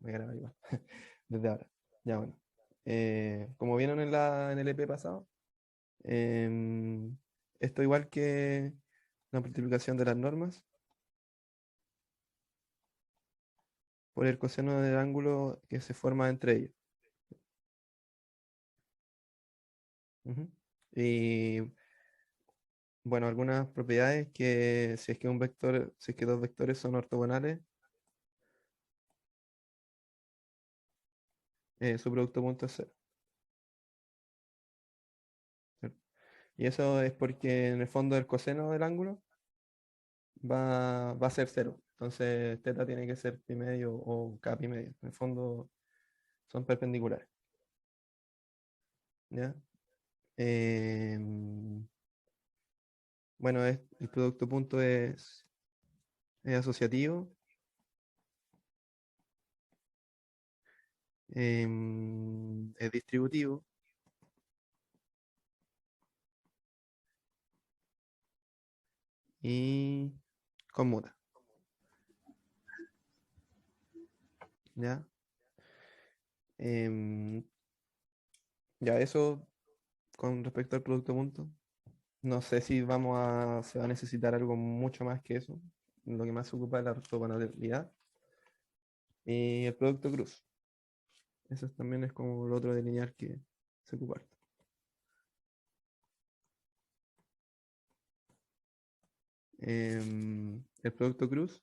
me graba igual. Desde ahora. Ya bueno. Como vieron en el EP pasado, em, esto igual que la multiplicación de las normas por el coseno del ángulo que se forma entre ellos. Ujú. Y bueno, algunas propiedades que si es que un vector, si es que dos vectores son ortogonales, su producto punto es cero. ¿Cierto? Y eso es porque en el fondo el coseno del ángulo va a ser cero. Entonces teta tiene que ser pi medio o k pi medio. En el fondo son perpendiculares. ¿Ya? Em, bueno, el producto punto es asociativo. Es distributivo y conmuta. ¿Ya? Em, ya eso con respecto al producto punto. No sé si se va a necesitar algo mucho más que eso. Lo que más se ocupa es la ortogonalidad y el producto cruz. Eso también es como lo otro de lineal que se ocupa harto. El producto cruz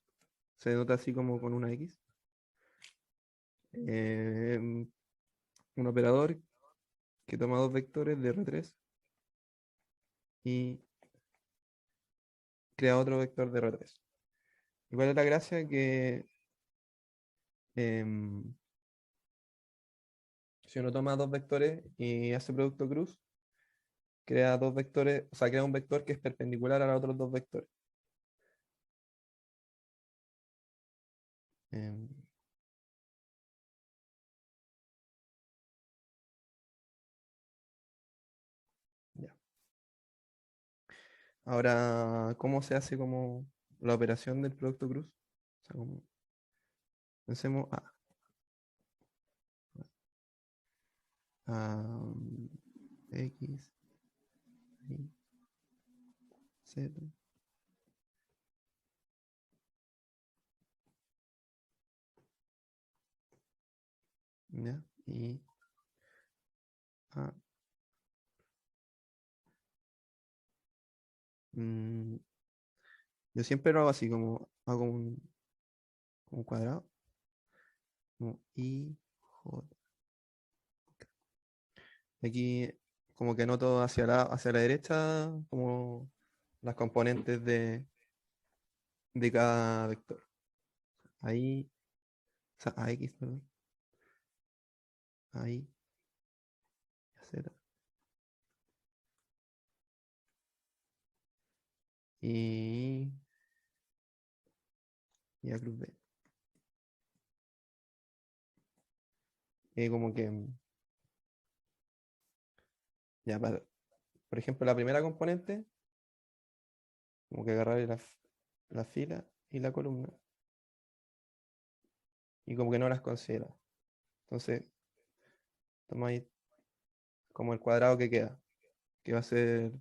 se denota así como con una X. Em, un operador que toma dos vectores de R3 y crea otro vector de R3. ¿Cuál es la gracia? Que em, si uno toma dos vectores y hace producto cruz, crea dos vectores, o sea, crea un vector que es perpendicular a los otros dos vectores. Em, ya. Ahora, ¿cómo se hace como la operación del producto cruz? O sea, pensemos a X, Y, Z, ¿ya? Y A. mm, yo siempre lo hago así, como hago un cuadrado, como I, J. Aquí como que anoto hacia la derecha como las componentes de cada vector. Ahí, o sea, AX, perdón. Ahí, Z. Y, y A cruz B. Como que, ya, por ejemplo, la primera componente, como que agarrar la fila y la columna, y como que no las considera. Entonces, tomáis como el cuadrado que queda, que va a ser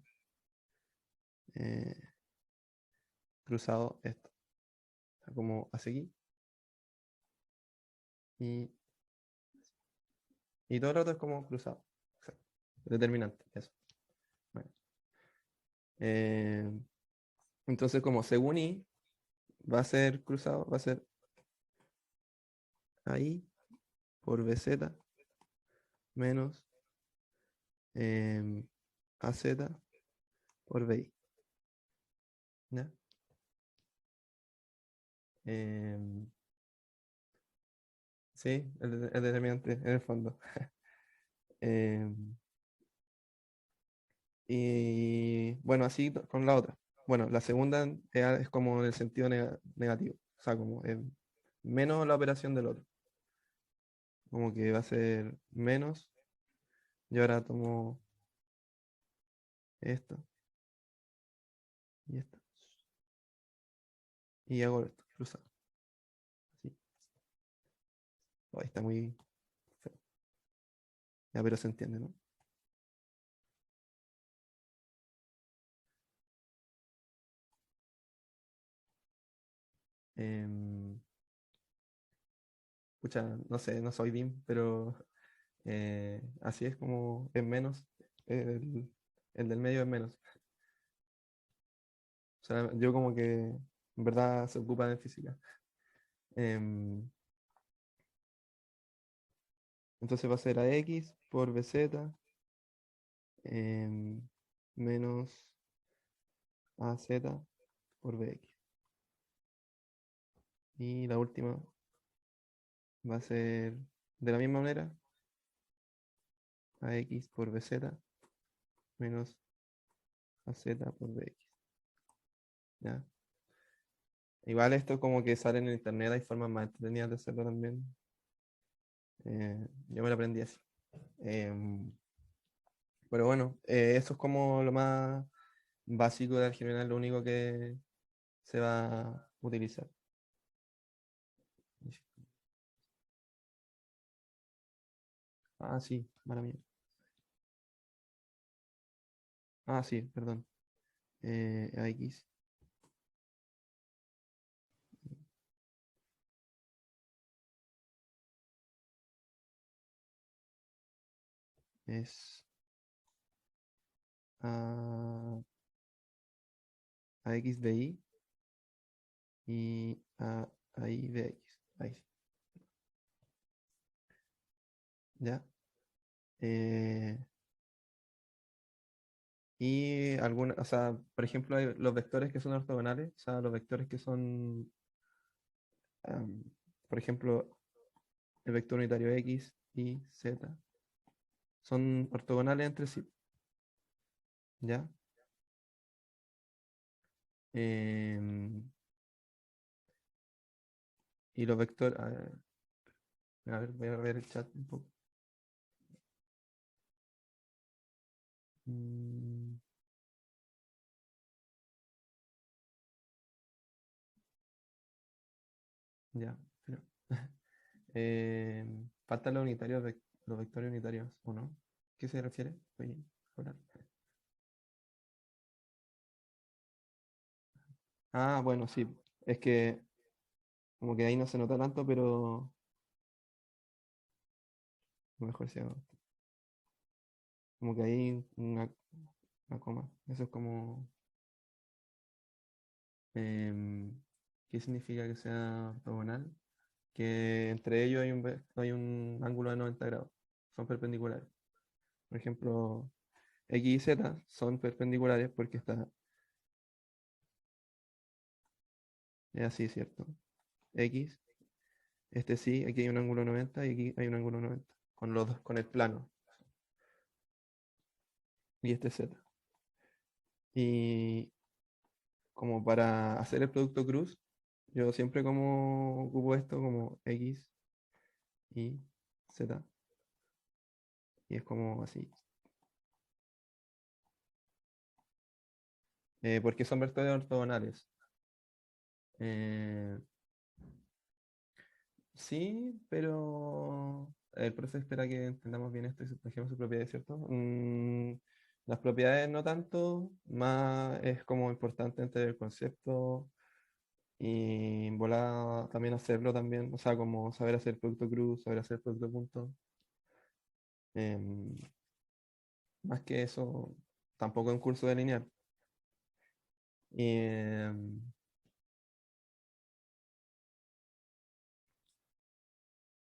eh, cruzado esto. O sea, como a seguir. Y, y todo el otro es como cruzado. Exacto. Determinante, eso. Bueno. Eh, entonces, como según I va a ser cruzado, va a ser ahí por BZ menos AZ por BI. ¿Ya? Em, sí, el determinante en el fondo. Em, y bueno, así con la otra. Bueno, la segunda es como en el sentido negativo. O sea, como menos la operación del otro. Como que va a ser menos. Y ahora tomo esto y esto. Y hago esto, cruzado. Así. Oh, está muy feo. Ya, pero se entiende, ¿no? Em, Pucha, no sé, no soy BIM, pero así es como es menos. El del medio es menos. O sea, yo como que en verdad se ocupa de física. Em, entonces va a ser AX por BZ em, menos AZ por BX. Y la última va a ser de la misma manera, AX por BZ menos AZ por BX. ¿Ya? Igual esto como que sale en el internet, hay formas más entretenidas de hacerlo también. Yo me lo aprendí así. Em, pero bueno, eso es como lo más básico de álgebra, lo único que se va a utilizar. Ah, sí, mala mía. Ah, sí, perdón. AX es a, AX de Y y a Y de X. Ahí sí, ¿ya? Eh, y alguna, o sea, por ejemplo, hay los vectores que son ortogonales, o sea, los vectores que son, am, por ejemplo, el vector unitario X, Y, Z, son ortogonales entre sí, ¿ya? Em, y los vectores, a ver, voy a ver el chat un poco. Mm, ya, pero, faltan los unitarios, los vectores unitarios, ¿o no? ¿Qué se refiere? Oye, hola. Ah, bueno, sí, es que como que ahí no se nota tanto, pero a lo mejor sea como que hay una coma. Eso es como, em, ¿qué significa que sea ortogonal? Que entre ellos hay un ángulo de 90 grados, son perpendiculares. Por ejemplo, X y Z son perpendiculares porque es así, ¿cierto? X, este sí, aquí hay un ángulo 90 y aquí hay un ángulo 90, con los dos, con el plano, y este Z. Y como para hacer el producto cruz, yo siempre como ocupo esto como X, Y, Z, y es como así. Porque son vectores ortogonales. Eh, sí, pero el profe espera que entendamos bien esto y dejemos sus propiedades, ¿cierto? Las propiedades no tanto, más es como importante entender el concepto y volar también hacerlo también, o sea, como saber hacer producto cruz, saber hacer producto punto. Em, Más que eso, tampoco es un curso de lineal. Y,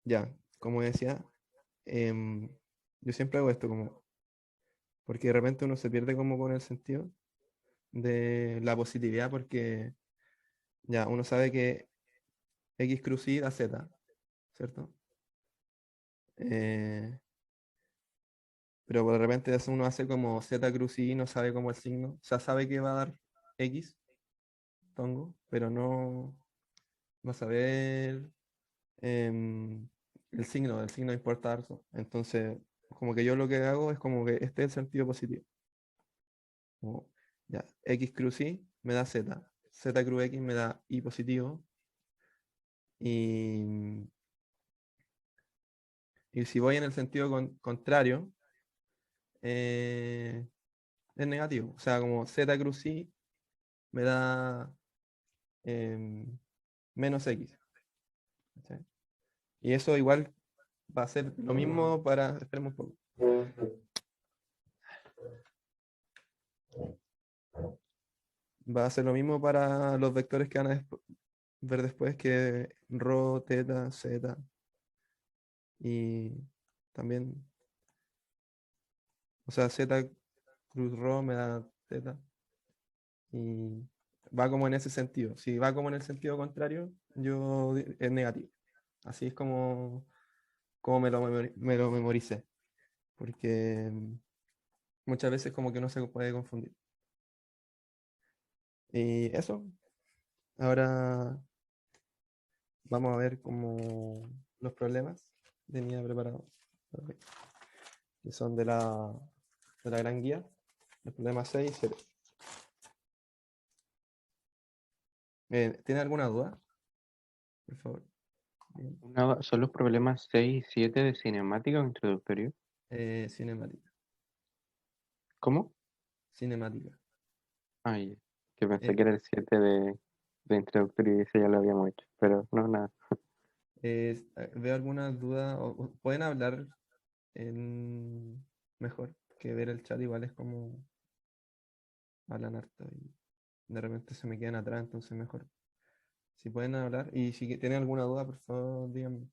ya, como decía, em, yo siempre hago esto como, porque de repente uno se pierde como con el sentido de la positividad, porque ya uno sabe que X cruz Y da Z, ¿cierto? Eh, pero de repente uno hace como Z cruz Y, no sabe cómo el signo, o sea, sabe que va a dar X, tongo, pero no va a saber el signo importa harto. Entonces, como que yo lo que hago es como que este es el sentido positivo. Como, ya, X cruz Y me da Z, Z cruz X me da Y positivo, y Y si voy en el sentido contrario, es negativo. O sea, como z cruz i me da menos x. ¿Cachai? Y eso igual va a ser lo mismo para... Esperemos un poco. Va a ser lo mismo para los vectores que van a ver después que rho, teta, z. Y también, o sea, z cruz rho me da teta. Y va como en ese sentido. Si va como en el sentido contrario, es negativo. Así es como me lo memoricé. Porque muchas veces como que no se puede confundir. Y eso, ahora vamos a ver como los problemas que tenía preparados, que son de la gran guía, el problema 6 y 7. ¿Tiene alguna duda? Por favor. Bien. ¿Son los problemas 6 y 7 de cinemática o introductorio? Cinemática. ¿Cómo? Cinemática. Ay, que pensé Eh, que era el 7 de introductorio y ese ya lo habíamos hecho, pero no, nada. ¿Veo alguna duda? O pueden hablar mejor que ver el chat? Igual es como hablan harto y de repente se me quedan atrás, entonces mejor. Si pueden hablar y si tienen alguna duda, por favor, díganme.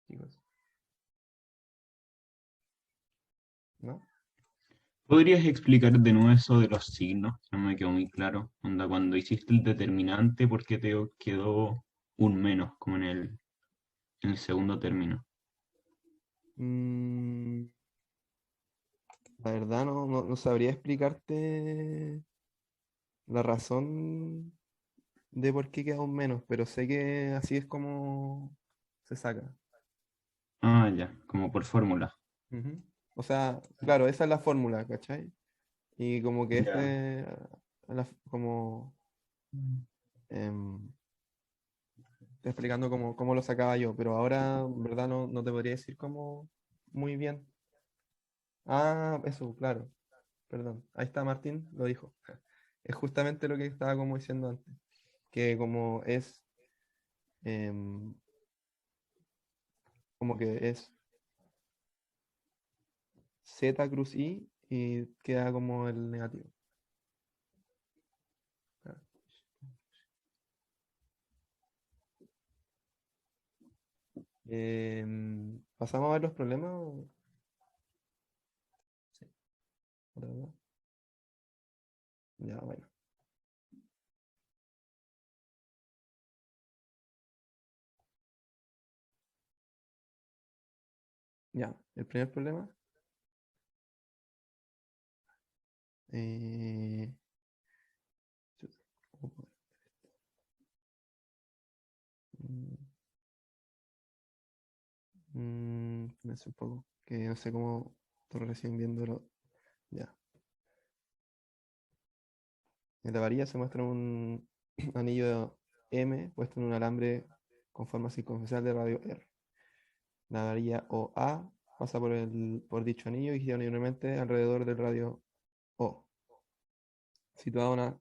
Chicos, ¿no? ¿Podrías explicar de nuevo eso de los signos? No me quedó muy claro. Onda, cuando hiciste el determinante, ¿por qué te quedó un menos, como en el segundo término? Mm, la verdad no sabría explicarte la razón de por qué queda un menos, pero sé que así es como se saca. Ah, ya, como por fórmula. Ujú. O sea, claro, esa es la fórmula, ¿cachai? Y como que Ya. como em, estoy explicando cómo lo sacaba yo, pero ahora, en verdad, no te podría decir cómo muy bien. Ah, eso, claro, perdón. Ahí está Martín, lo dijo. Es justamente lo que estaba como diciendo antes, que em, como que es Z cruz I y queda como el negativo. Claro. ¿Pasamos a ver los problemas? Sí, otra vez. Ya, bueno. Ya, el primer problema. eh, chuta, ¿cómo puedo? Mm, me hace un poco, que no sé cómo estoy recién viéndolo. Ya. En la varilla se muestra un anillo M puesto en un alambre con forma circunferencial de radio R. La varilla OA pasa por dicho anillo y gira uniformemente alrededor del radio O, situada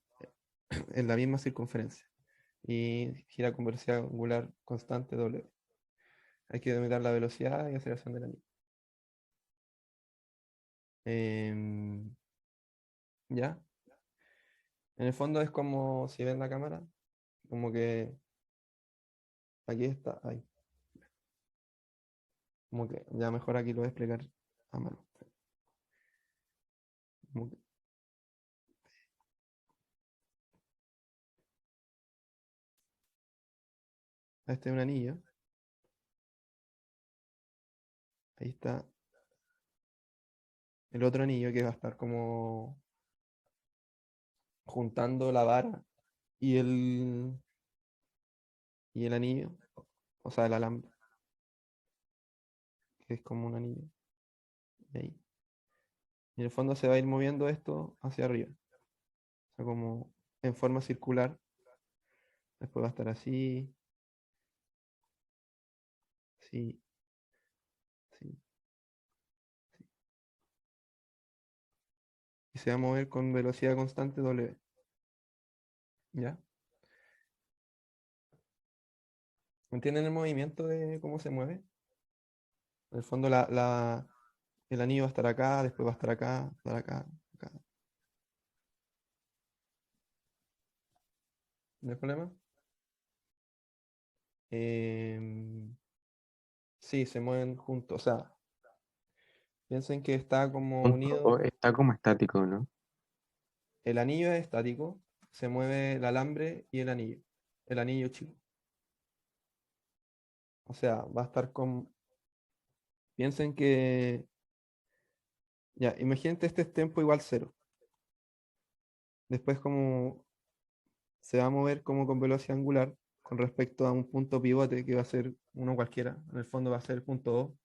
en la misma circunferencia, y gira con velocidad angular constante W. Hay que delimitar la velocidad y aceleración del anillo. Em, ¿Ya? En el fondo es como si ven la cámara, como que aquí está, ahí. Como que ya mejor aquí lo voy a explicar a mano. Como que este es un anillo, ahí está el otro anillo que va a estar como juntando la vara y el anillo, o sea, el alambre, que es como un anillo. Y ahí. Y en el fondo se va a ir moviendo esto hacia arriba, o sea, como en forma circular, Después va a estar así, así, así, así. Y se va a mover con velocidad constante W. ¿Ya? ¿Entienden el movimiento de cómo se mueve? En el fondo el anillo va a estar acá, después va a estar acá, estar acá, acá. ¿No hay problema? Sí, se mueven juntos. O sea, piensen que está como Punto O unido. está como estático, ¿no? El anillo es estático, se mueve el alambre y el anillo chico. O sea, va a estar con. Piensen que. Ya, imagínate este es tiempo igual cero. Después como se va a mover como con velocidad angular con respecto a un punto pivote que va a ser uno cualquiera. En el fondo va a ser el punto O,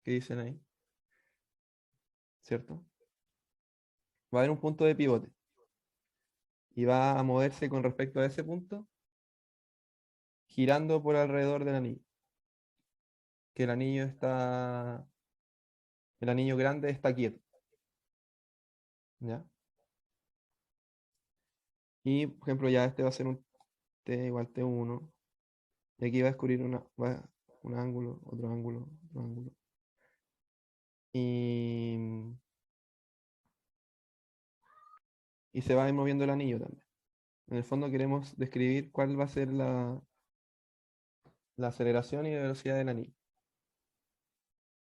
que dicen ahí, ¿cierto? Va a haber un punto de pivote y va a moverse con respecto a ese punto, girando por alrededor del anillo. Que el anillo grande está quieto, ¿ya? Y, por ejemplo, ya este va a ser un T igual T1. Y aquí va a descubrir un ángulo, otro ángulo, otro ángulo. Y, y se va a ir moviendo el anillo también. En el fondo queremos describir cuál va a ser la aceleración y la velocidad del anillo.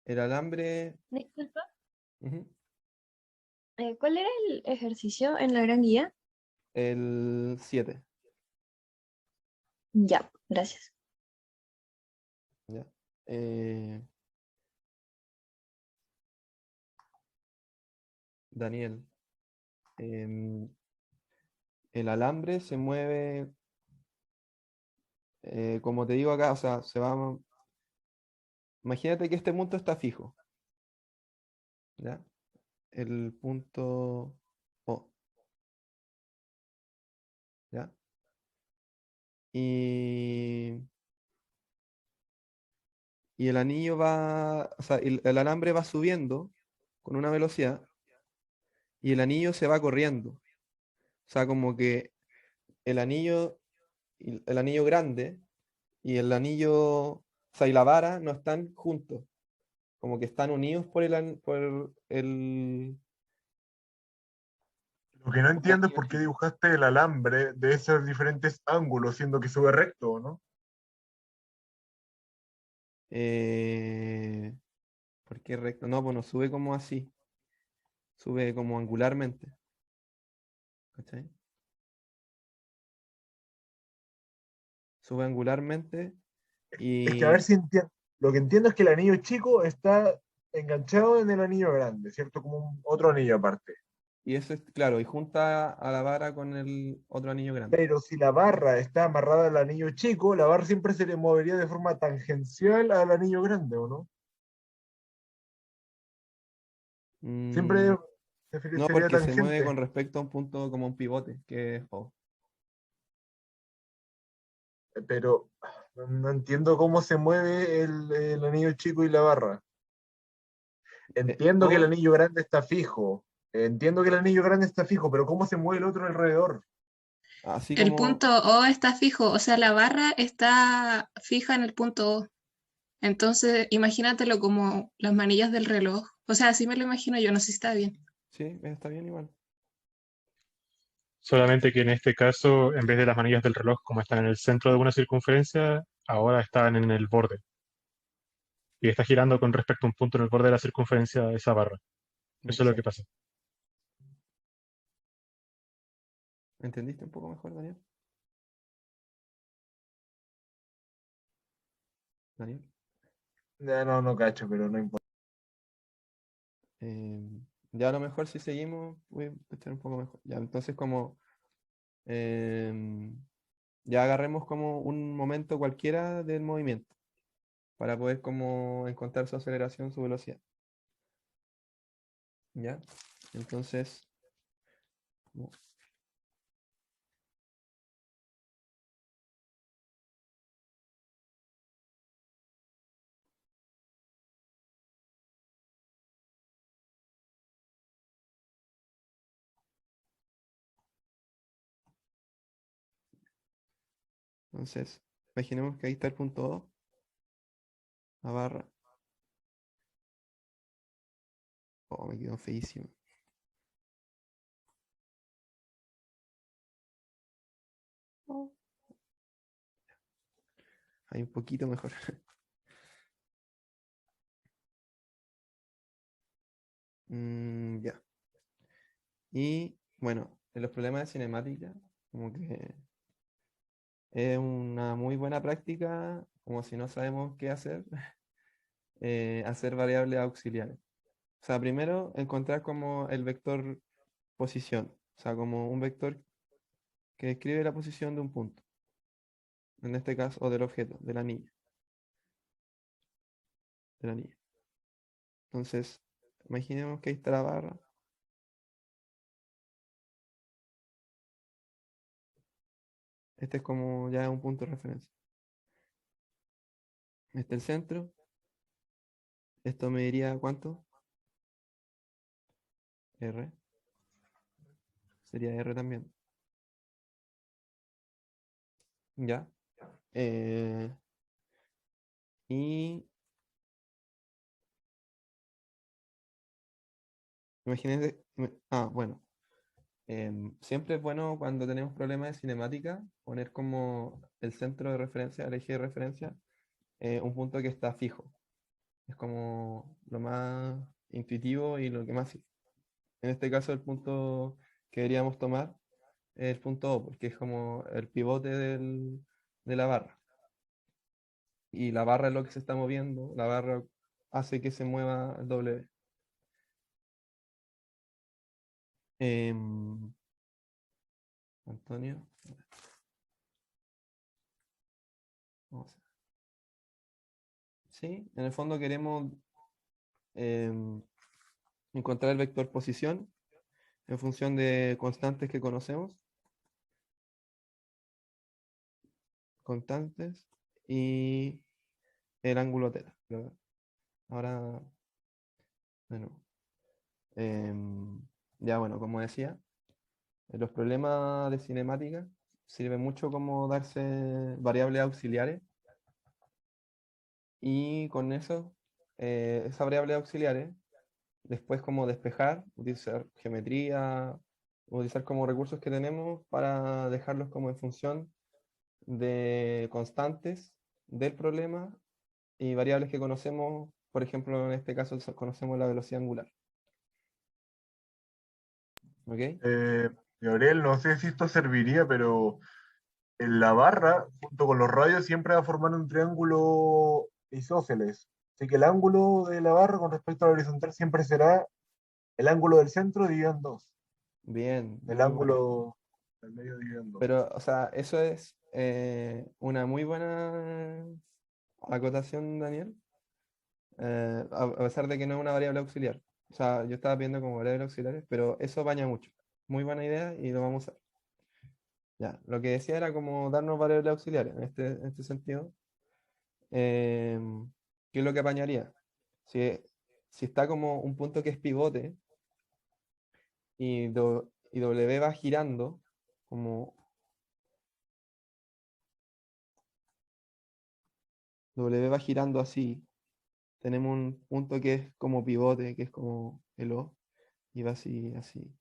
El alambre, Disculpa, ujú, ¿cuál era el ejercicio en la gran guía? el 7, Ya, gracias. ¿ya? Eh, Daniel, em, el alambre se mueve, como te digo acá, o sea, imagínate que este punto está fijo, ¿ya? El punto O, ¿ya? Y, y el anillo o sea, el alambre va subiendo con una velocidad y el anillo se va corriendo. O sea, como que el anillo, el anillo grande y el anillo, o sea, y la vara no están juntos, como que están unidos por el. Lo que no entiendo es por qué dibujaste el alambre de esos diferentes ángulos, siendo que sube recto, ¿no? eh, ¿Por qué recto? No, pues no sube como así, sube como angularmente. ¿Cachai? Sube angularmente Es que a ver y, si entiendo. Lo que entiendo es que el anillo chico está enganchado en el anillo grande, ¿cierto? Como un otro anillo aparte. y eso es claro, y junta a la vara con el otro anillo grande. Pero si la barra está amarrada al anillo chico, la barra siempre se le movería de forma tangencial al anillo grande, ¿o no? Mm, Siempre no, sería porque se mueve tangente. con respecto a un punto como un pivote, que es O. Pero no entiendo cómo se mueve el anillo chico y la barra. Entiendo que el O, anillo grande está fijo. Entiendo que el anillo grande está fijo, pero ¿cómo se mueve el otro alrededor? así El como, punto O está fijo, o sea, la barra está fija en el punto O. Entonces, imagínatelo como las manillas del reloj. O sea, así me lo imagino yo, no sé si está bien. sí, está bien igual. Solamente que en este caso, en vez de las manillas del reloj, como están en el centro de una circunferencia, ahora están en el borde. Y está girando con respecto a un punto en el borde de la circunferencia de esa barra. Eso es lo que Exacto. pasa. ¿Entendiste un poco mejor, Daniel? Daniel. Ya no cacho, pero no importa. Eh, ya a lo mejor si seguimos, voy a estar un poco mejor. Ya, entonces como ya agarremos como un momento cualquiera del movimiento para poder como encontrar su aceleración, su velocidad. ¿Ya? Entonces, Entonces, imaginemos que ahí está el punto O, la barra. Oh, me quedó feísimo. Oh. Ahí un poquito mejor. Ya. Y bueno, en los problemas de cinemática, como que es una muy buena práctica, como si no sabemos qué hacer, hacer variables auxiliares. O sea, primero encontrar como el vector posición, o sea, como un vector que describe la posición de un punto, en este caso, o del objeto, de la anilla. De la anilla. Entonces, imaginemos que ahí está la barra. Este es como ya un punto de referencia. Este es el centro. Esto me diría ¿cuánto? R. Sería R también. Ya. Y imagínense. Bueno. Siempre es bueno cuando tenemos problemas de cinemática poner como el centro de referencia, el eje de referencia, un punto que está fijo. Es como lo más intuitivo y lo que más. En este caso, el punto que deberíamos tomar es el punto O, porque es como el pivote de la barra. Y la barra es lo que se está moviendo, la barra hace que se mueva el W. Em, Antonio. Vamos a- Sí, en el fondo queremos encontrar el vector posición en función de constantes que conocemos. Constantes y el ángulo θ. Ahora, bueno, ya bueno, como decía, los problemas de cinemática sirven mucho como darse variables auxiliares y con eso, esas variables auxiliares, después como despejar, utilizar geometría, utilizar como recursos que tenemos para dejarlos como en función de constantes del problema y variables que conocemos, por ejemplo, en este caso conocemos la velocidad angular. ¿Ok? Gabriel, no sé si esto serviría, pero en la barra, junto con los radios, siempre va a formar un triángulo isósceles. Así que el ángulo de la barra con respecto a la horizontal siempre será el ángulo del centro dividido en dos. Bien, El muy bueno. ángulo del medio dividido en dos. Pero, o sea, eso es una muy buena acotación, Daniel, a pesar de que no es una variable auxiliar. O sea, yo estaba viendo como variables auxiliares, pero eso baña mucho. Muy buena idea y lo vamos a usar. Ya, lo que decía era como darnos variables auxiliares en este sentido. ¿Qué es lo que apañaría? Si, si está como un punto que es pivote y W va girando, como W va girando así, tenemos un punto que es como pivote, que es como el O, y va así, así.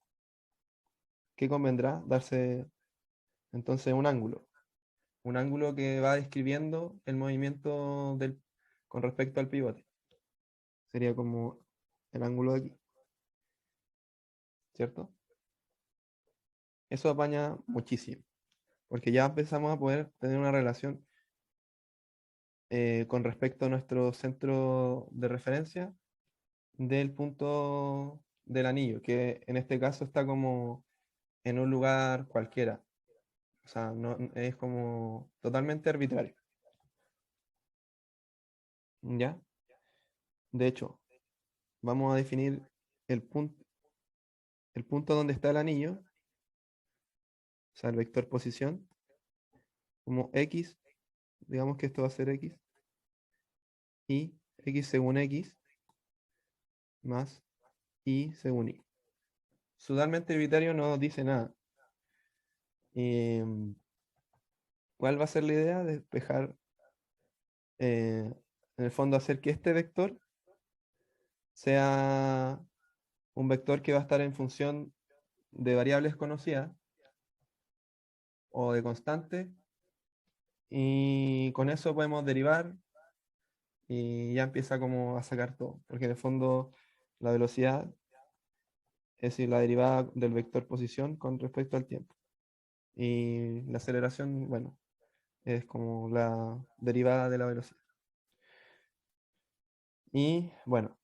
¿Qué convendrá? Darse entonces un ángulo. Un ángulo que va describiendo el movimiento con respecto al pivote. Sería como el ángulo de aquí, ¿cierto? Eso apaña muchísimo, porque ya empezamos a poder tener una relación con respecto a nuestro centro de referencia del punto del anillo, que en este caso está como en un lugar cualquiera. O sea, no, es como totalmente arbitrario. ¿Ya? De hecho, vamos a definir el punto donde está el anillo, o sea, el vector posición, como X, digamos que esto va a ser X, y X según X, más Y según Y. Totalmente arbitrario no dice nada. Em, ¿Cuál va a ser la idea? Despejar, en el fondo, hacer que este vector sea un vector que va a estar en función de variables conocidas o de constantes, y con eso podemos derivar y ya empieza como a sacar todo, porque en el fondo la velocidad es decir, la derivada del vector posición con respecto al tiempo. Y la aceleración, bueno, es como la derivada de la velocidad. Y bueno,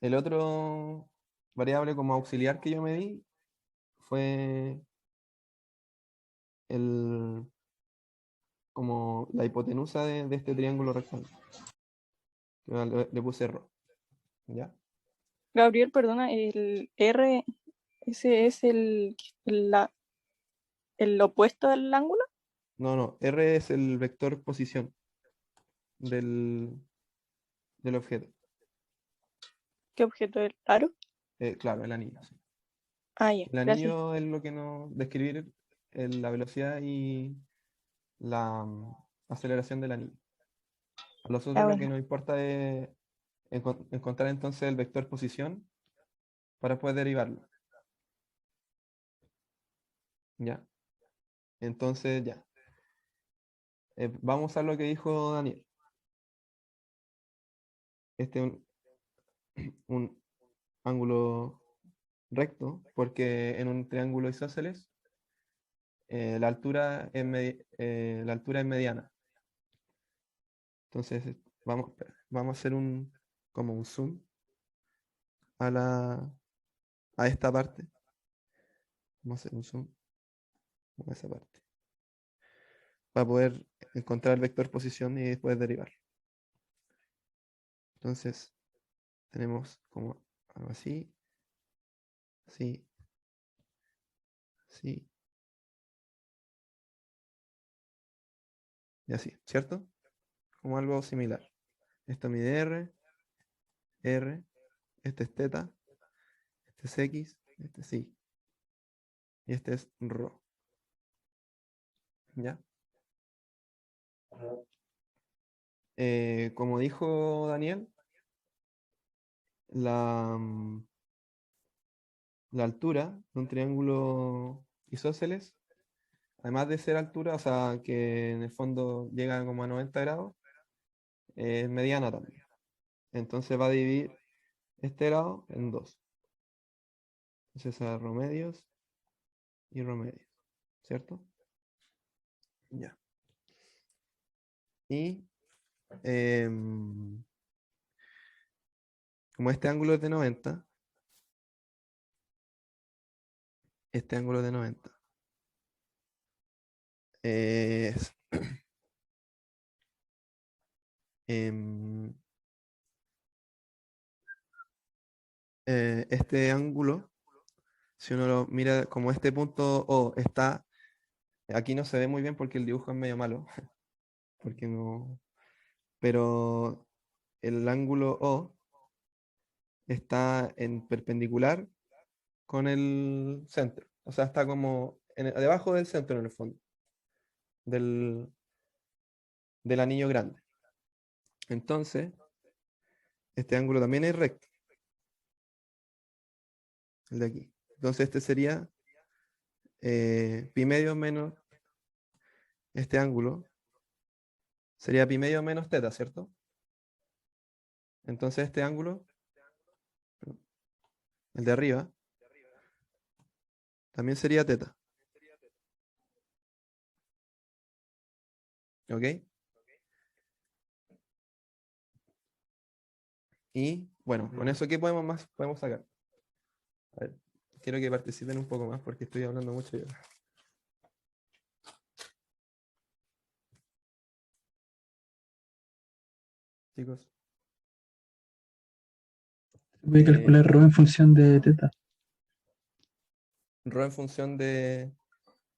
el otro variable como auxiliar que yo medí fue como la hipotenusa de este triángulo rectangular. Le puse ρ. ¿Ya? Gabriel, perdona, el R, ese es el opuesto del ángulo. No, r es el vector posición del objeto. ¿Qué objeto es el aro? Claro, el anillo. Sí. Ah, ya, El gracias. anillo es lo que nos describir la velocidad y la aceleración del anillo. A nosotros lo que Bueno. nos importa es encontrar entonces el vector posición para poder derivarlo. ¿Ya? Entonces, ya. Vamos a usar lo que dijo Daniel. Este es un ángulo recto, porque en un triángulo isósceles la altura es mediana. Entonces, vamos a hacer como un zoom a esta parte. Vamos a hacer un zoom a esa parte, para poder encontrar el vector posición y después derivar. Entonces, tenemos como algo así, así, así, y así, ¿cierto? Como algo similar. Esto mide R, este es teta, este es X, este es Y, y este es ρ. ¿Ya? Como dijo Daniel, la altura de un triángulo isósceles, además de ser altura, o sea, que en el fondo llega como a 90 grados, es mediana también. Entonces va a dividir este grado en dos. Entonces a ρ medios y ρ medios, ¿cierto? Ya. Y como este ángulo es de 90, este ángulo de 90 es este ángulo, si uno lo mira como este punto O está, aquí no se ve muy bien porque el dibujo es medio malo, porque no, pero el ángulo O está en perpendicular con el centro, o sea, está como debajo del centro en el fondo, del anillo grande. Entonces, este ángulo también es recto, el de aquí. Entonces este sería pi medio menos este ángulo, sería pi medio menos teta, ¿cierto? Entonces este ángulo, el de arriba, también sería teta. ¿Ok? Y bueno, con eso, ¿qué podemos sacar? A ver, quiero que participen un poco más porque estoy hablando mucho yo. Chicos. Se puede calcular ρ en función de teta. Rho en función de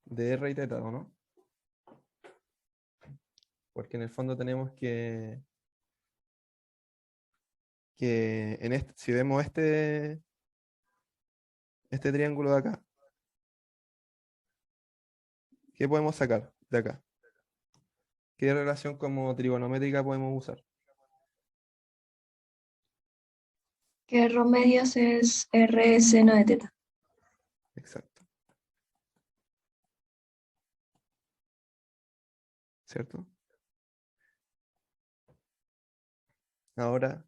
R y teta, ¿o no? Porque en el fondo tenemos que si vemos este triángulo de acá, ¿Qué podemos sacar de acá? ¿Qué relación como trigonométrica podemos usar? Que rho medios es R seno de teta. Exacto. ¿Cierto? Ahora,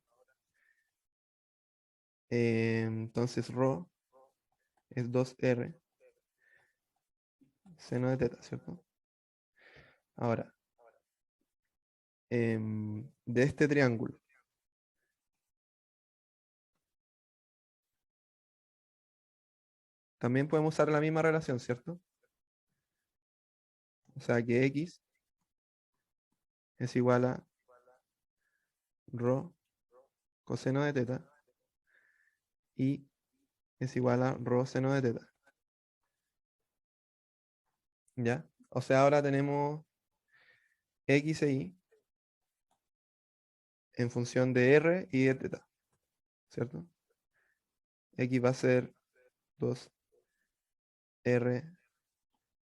entonces rho es 2R seno de teta, ¿cierto? Ahora, de este triángulo, también podemos usar la misma relación, ¿cierto? O sea que X es igual a rho coseno de teta y es igual a rho seno de teta. ¿Ya? O sea, ahora tenemos X e Y en función de R y de teta, ¿cierto? X va a ser 2R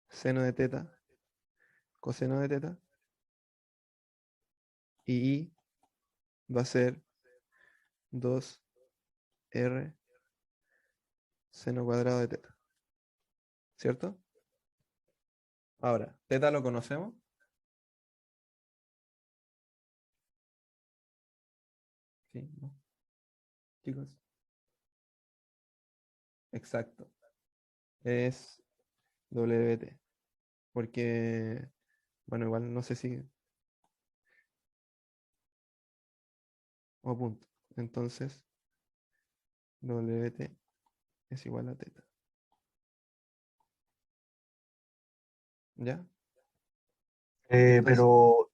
seno de teta coseno de teta y Y va a ser 2R seno cuadrado de teta, ¿cierto? Ahora, teta lo conocemos. ¿Sí? ¿No? Chicos. Exacto. Es WT. Porque, bueno, igual no sé si... O punto. Entonces, WT es igual a teta. ¿Ya? Entonces, Pero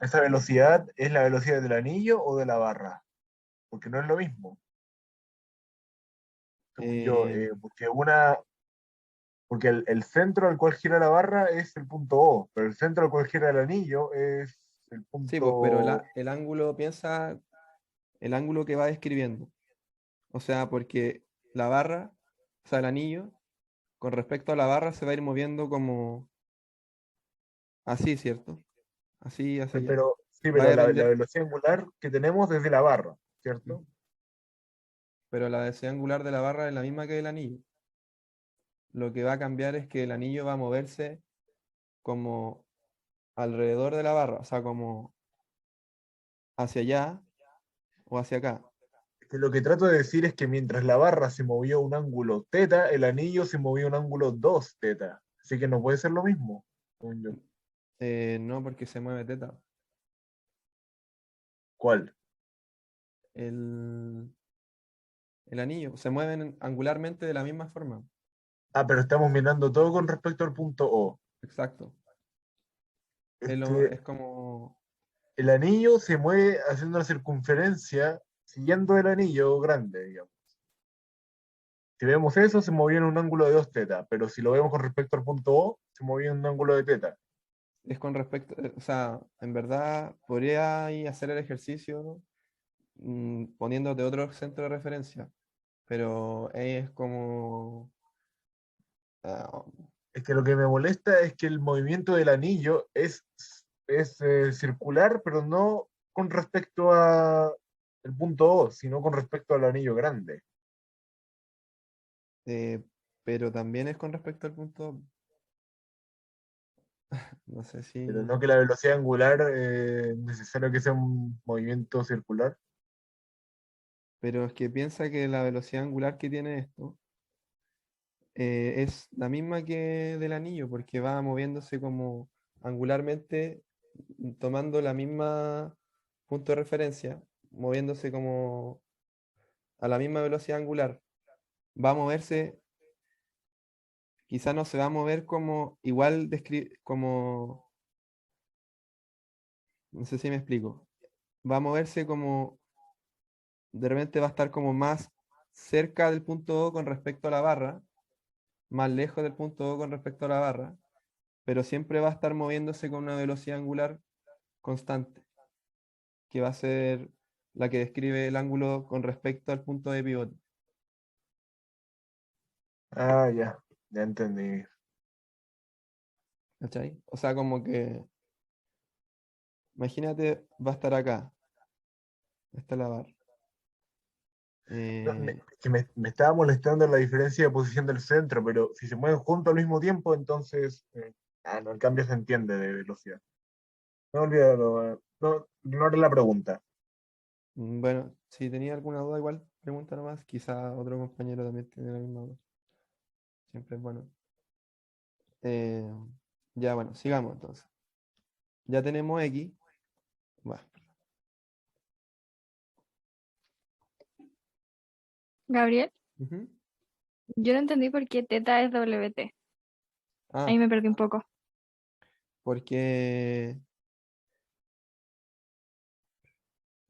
¿esa velocidad es la velocidad del anillo o de la barra? Porque no es lo mismo, según yo. Porque el centro al cual gira la barra es el punto O, pero el centro al cual gira el anillo es el sí, pues, pero punto. el ángulo, piensa el ángulo que va describiendo. O sea, porque la barra, o sea, el anillo, con respecto a la barra se va a ir moviendo como así, ¿cierto? Así hacia allá. Pero, sí, Va a pero la depender, velocidad angular que tenemos es de la barra, ¿cierto? pero la velocidad angular de la barra es la misma que del anillo. Lo que va a cambiar es que el anillo va a moverse como alrededor de la barra, o sea, como hacia allá o hacia acá. Que lo que trato de decir es que mientras la barra se movió un ángulo teta, el anillo se movió un ángulo 2 teta. Así que no puede ser lo mismo, según yo. No, porque se mueve teta. ¿Cuál? El, el anillo se mueven angularmente de la misma forma. Ah, pero estamos mirando todo con respecto al punto O. Exacto. Este, Es como... el anillo se mueve haciendo una circunferencia siguiendo el anillo grande, digamos. Si vemos eso, se movía en un ángulo de 2 teta, pero si lo vemos con respecto al punto O, se movía en un ángulo de teta. Es con respecto, o sea, en verdad podría ahí hacer el ejercicio poniéndote otro centro de referencia, pero es como... ah, Es que lo que me molesta es que el movimiento del anillo es circular, pero no con respecto a el punto O, sino con respecto al anillo grande. pero también es con respecto al punto, no sé si... Pero no que la velocidad angular es necesario que sea un movimiento circular. Pero es que piensa que la velocidad angular que tiene esto es la misma que del anillo, porque va moviéndose como angularmente, tomando la misma punto de referencia, moviéndose como a la misma velocidad angular. Va a moverse, quizá no se va a mover como igual, como, no sé si me explico, va a moverse como, de repente va a estar como más cerca del punto O con respecto a la barra, más lejos del punto O con respecto a la barra, pero siempre va a estar moviéndose con una velocidad angular constante, que va a ser la que describe el ángulo con respecto al punto de pivote. Ah, ya entendí. ¿Cachai? O sea, como que, imagínate, va a estar acá. Esta es la barra. No, Eh, que me estaba molestando la diferencia de posición del centro, pero si se mueven juntos al mismo tiempo, entonces no, el cambio se entiende de velocidad. No olvídalo, no, ignore la pregunta. bueno, si tenía alguna duda, igual pregunta nomás. Quizá otro compañero también tiene la misma duda. Siempre es bueno. Eh, ya, bueno, sigamos entonces. Ya tenemos X. Va. Gabriel, Ujú. yo no entendí por qué teta es WT. Ahí Ah, me perdí un poco. porque.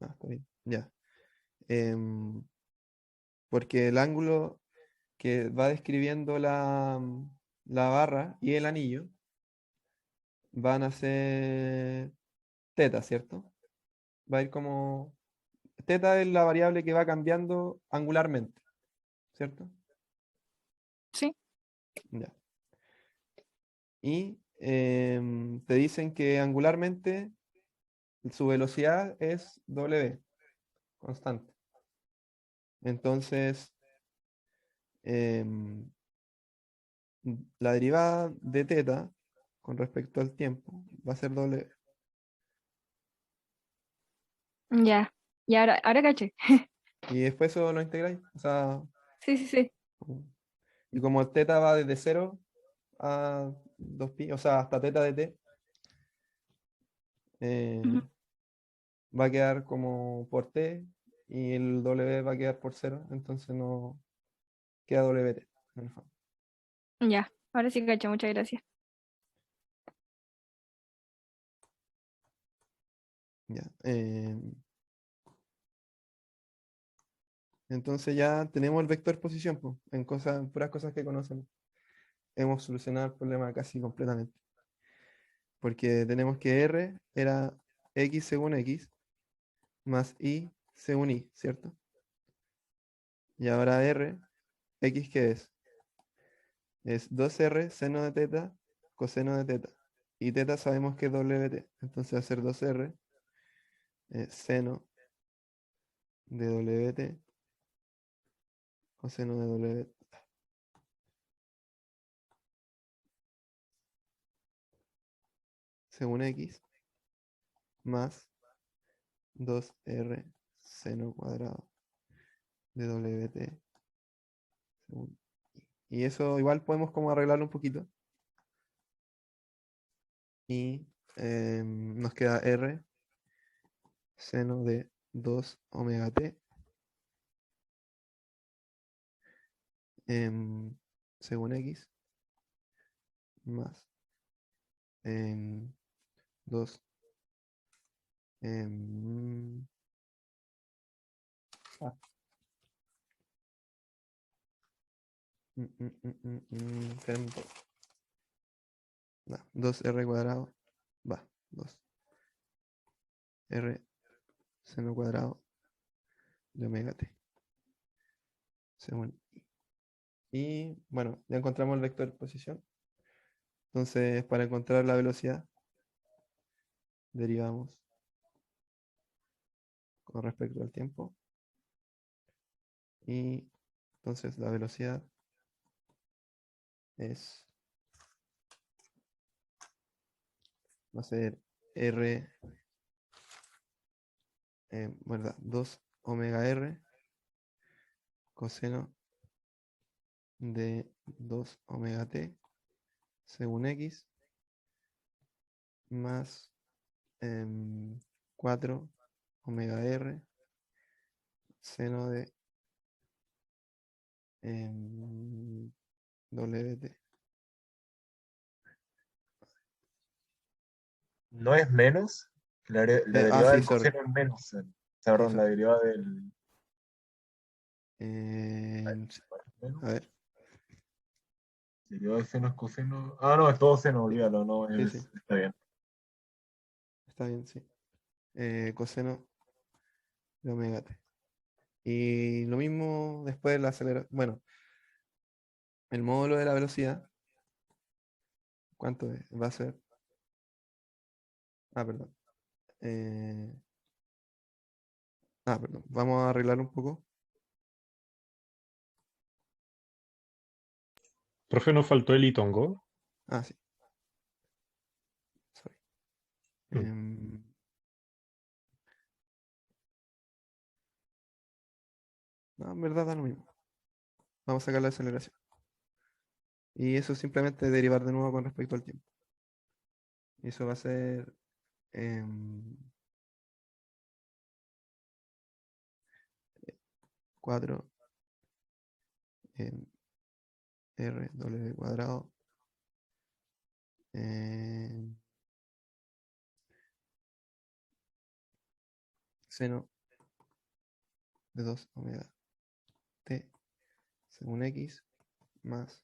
Ah, está bien. Ya. Em, porque el ángulo que va describiendo la barra y el anillo van a ser teta, ¿cierto? Va a ir como. Teta es la variable que va cambiando angularmente, ¿cierto? Sí, Ya. Y te dicen que angularmente su velocidad es W, constante. Entonces, em, la derivada de teta con respecto al tiempo va a ser W. ya. Y ahora caché. Y después eso lo integráis. O sea, Sí, sí, sí. y como teta va desde 0 a 2pi, o sea, hasta teta de t, Ujú. eh, va a quedar como por t y el W va a quedar por 0, entonces no queda WT, en el fondo. Ya, ahora sí caché, muchas gracias. Ya, entonces ya tenemos el vector posición, pues, en cosas, puras cosas que conocemos. Hemos solucionado el problema casi completamente. Porque tenemos que R era X según X más Y según Y, ¿cierto? Y ahora R, X, ¿qué es? Es 2R seno de teta coseno de teta. Y teta sabemos que es WT. Entonces va a ser 2R seno de WT coseno de WT según X más 2R seno cuadrado de WT según Y. Y eso igual podemos como arreglarlo un poquito. Y nos queda R seno de 2 omega t según X más 2 ah, 2R cuadrado va 2R seno cuadrado de omega t según Y bueno, ya encontramos el vector de posición. Entonces, para encontrar la velocidad, derivamos con respecto al tiempo. Y entonces la velocidad va a ser R, ¿verdad? 2 omega R coseno de 2 omega t según X más 4 omega R seno de WT. No es menos, la derivada Sí, del sorry. coseno es menos. Sí, Perdón, la sorry. derivada del. Sí, a ver, Derivada de seno es coseno. Ah, no, es todo seno, olvídalo, no, sí, sí, está bien. está bien, sí. Coseno de omega t. Y lo mismo después de la aceleración. Bueno, el módulo de la velocidad, ¿Cuánto es? Va a ser. Ah, perdón. Perdón. Vamos a arreglar un poco. Profe, nos faltó el itongo. Ah, sí. Sorry. Mm. No, en verdad da lo mismo. Vamos a sacar la aceleración. Y eso simplemente derivar de nuevo con respecto al tiempo. Y eso va a ser 4 R W cuadrado seno de 2 omega t según x más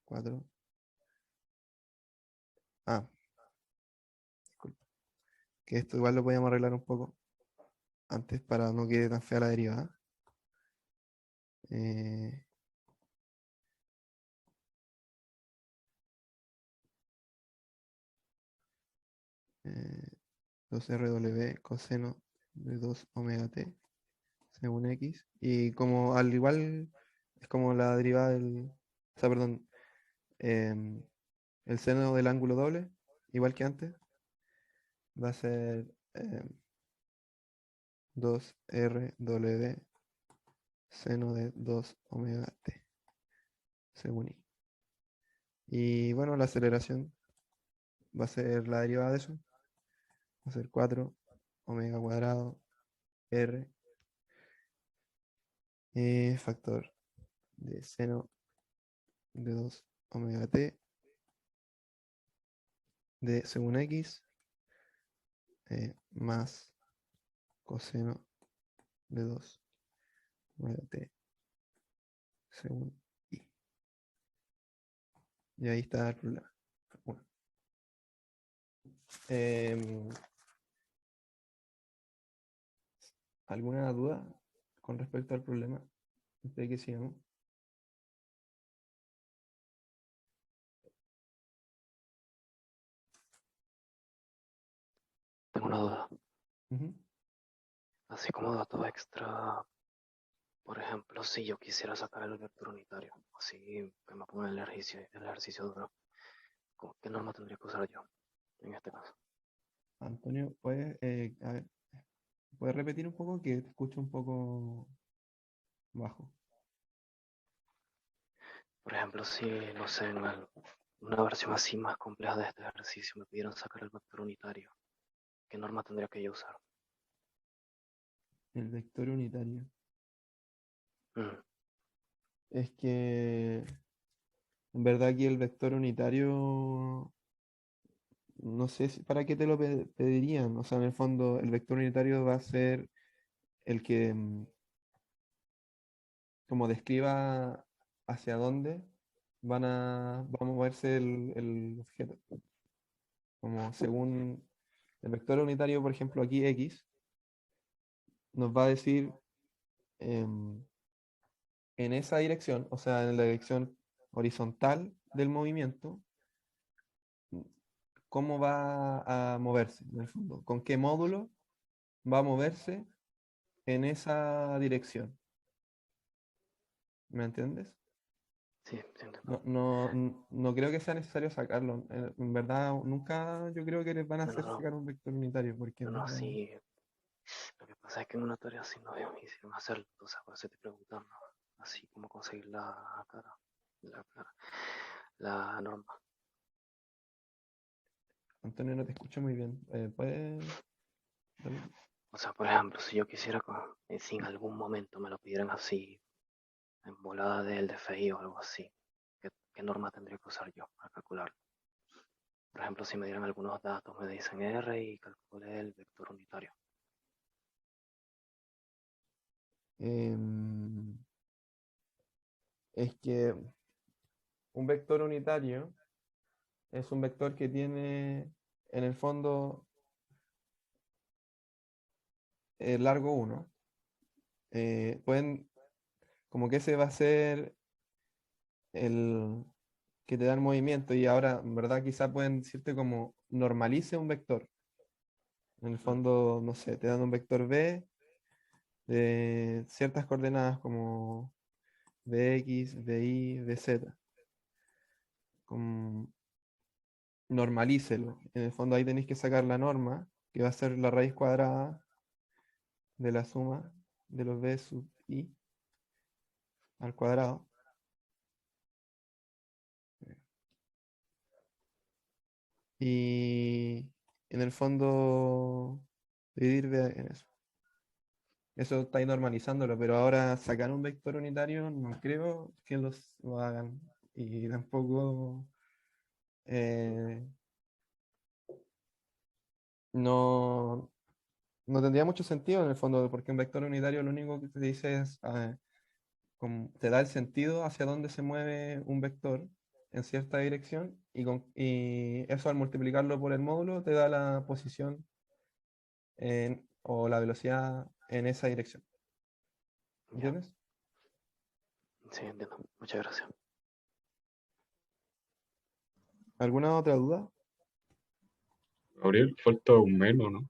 4. Disculpa. Que esto igual lo podíamos arreglar un poco antes para no quede tan fea la derivada. 2RW coseno de 2 omega t según x. Y como al igual es como la derivada del. O sea, perdón. El seno del ángulo doble, igual que antes, va a ser 2RW seno de 2 omega t según y. Y bueno, la aceleración va a ser la derivada de eso. Va a ser 4 omega cuadrado r factor de seno de 2 omega t de según x más coseno de 2 omega t según y. Y ahí está el problema. Bueno. ¿Alguna duda con respecto al problema? Antes de que sigamos. Tengo una duda. Ujú. Así como dato extra, por ejemplo, si yo quisiera sacar el vector unitario, así que me ponga el ejercicio duro, ¿qué norma tendría que usar yo en este caso? Antonio, ¿puedes repetir un poco? Que te escucho un poco bajo. Por ejemplo, si, no sé, en una versión así más compleja de este ejercicio me pidieran sacar el vector unitario, ¿qué norma tendría que yo usar? El vector unitario. Mm, Es que en verdad aquí el vector unitario, no sé para qué te lo pedirían. O sea, en el fondo el vector unitario va a ser el que como describa hacia dónde va a moverse el objeto. Como según el vector unitario, por ejemplo, aquí X, nos va a decir en esa dirección, o sea, en la dirección horizontal del movimiento, cómo va a moverse, en el fondo, con qué módulo va a moverse en esa dirección. ¿Me entiendes? sí, sí entiendo. No creo que sea necesario sacarlo. En verdad, nunca yo creo que les van a hacer No, sacar un vector unitario, porque en no, verdad. sí. Lo que pasa es que en una tarea así no me hicieron hacerlo, entonces por eso estoy preguntando, así como conseguir la cara, la, la norma. Antonio, no te escucho muy bien. ¿Puedes? O sea, por ejemplo, si yo quisiera, si en algún momento me lo pidieran así, en volada del DFI o algo así, ¿qué norma tendría que usar yo para calcularlo? Por ejemplo, si me dieran algunos datos, me dicen R y calcule el vector unitario. Em, es que un vector unitario es un vector que tiene en el fondo el largo 1. Como que ese va a ser el, que te dan movimiento y ahora, en verdad, quizá pueden decirte como normalice un vector. En el fondo, no sé, te dan un vector B de ciertas coordenadas como Vx, Vy, Vz. Normalícelo. En el fondo ahí tenéis que sacar la norma, que va a ser la raíz cuadrada de la suma de los b sub i al cuadrado. Y en el fondo dividir en eso. Eso estáis normalizándolo, pero ahora sacar un vector unitario no creo que lo hagan. Y tampoco no, no tendría mucho sentido en el fondo, porque un vector unitario lo único que te dice es, te da el sentido hacia dónde se mueve un vector en cierta dirección, y eso al multiplicarlo por el módulo te da la posición o la velocidad en esa dirección. Ya. ¿Entiendes? Sí, entiendo. Muchas gracias. ¿Alguna otra duda? Gabriel, falta un menos, ¿no?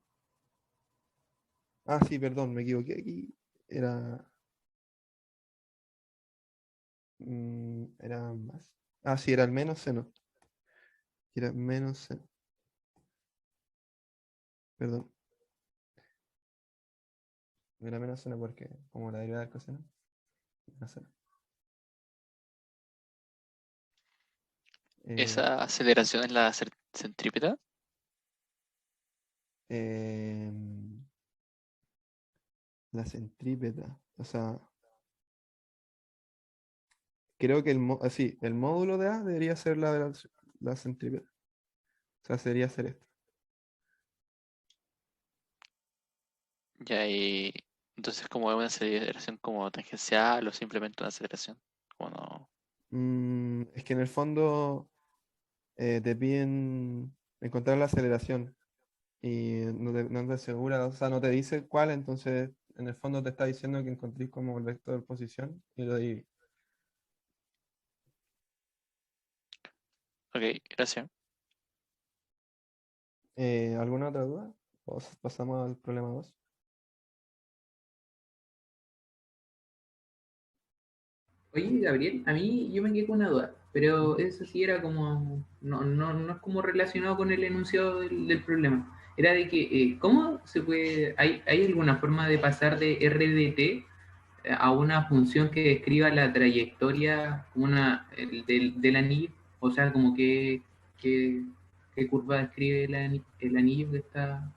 Ah, sí, perdón, me equivoqué aquí. Era. Era más. Ah, sí, era el menos seno. Era menos seno. Perdón. Era menos seno porque, como la derivada del coseno, menos seno. ¿Esa aceleración es la centrípeta? La centrípeta. O sea, creo que sí, el módulo de A debería ser la centrípeta. O sea, sería hacer esto. Ya, y entonces como es una aceleración como tangencial o simplemente una aceleración. Como no. Es que en el fondo te piden encontrar la aceleración y no te asegura, o sea, no te dice cuál, entonces en el fondo te está diciendo que encontréis como el vector de posición y lo dividís. Ok, gracias. ¿Alguna otra duda? ¿O pasamos al problema 2? Oye, Gabriel, a mí yo me quedé con una duda, pero eso sí era como, no es como relacionado con el enunciado del problema. Era de que, ¿cómo se puede, hay alguna forma de pasar de RDT a una función que describa la trayectoria del anillo? O sea, como que, qué curva describe el anillo que está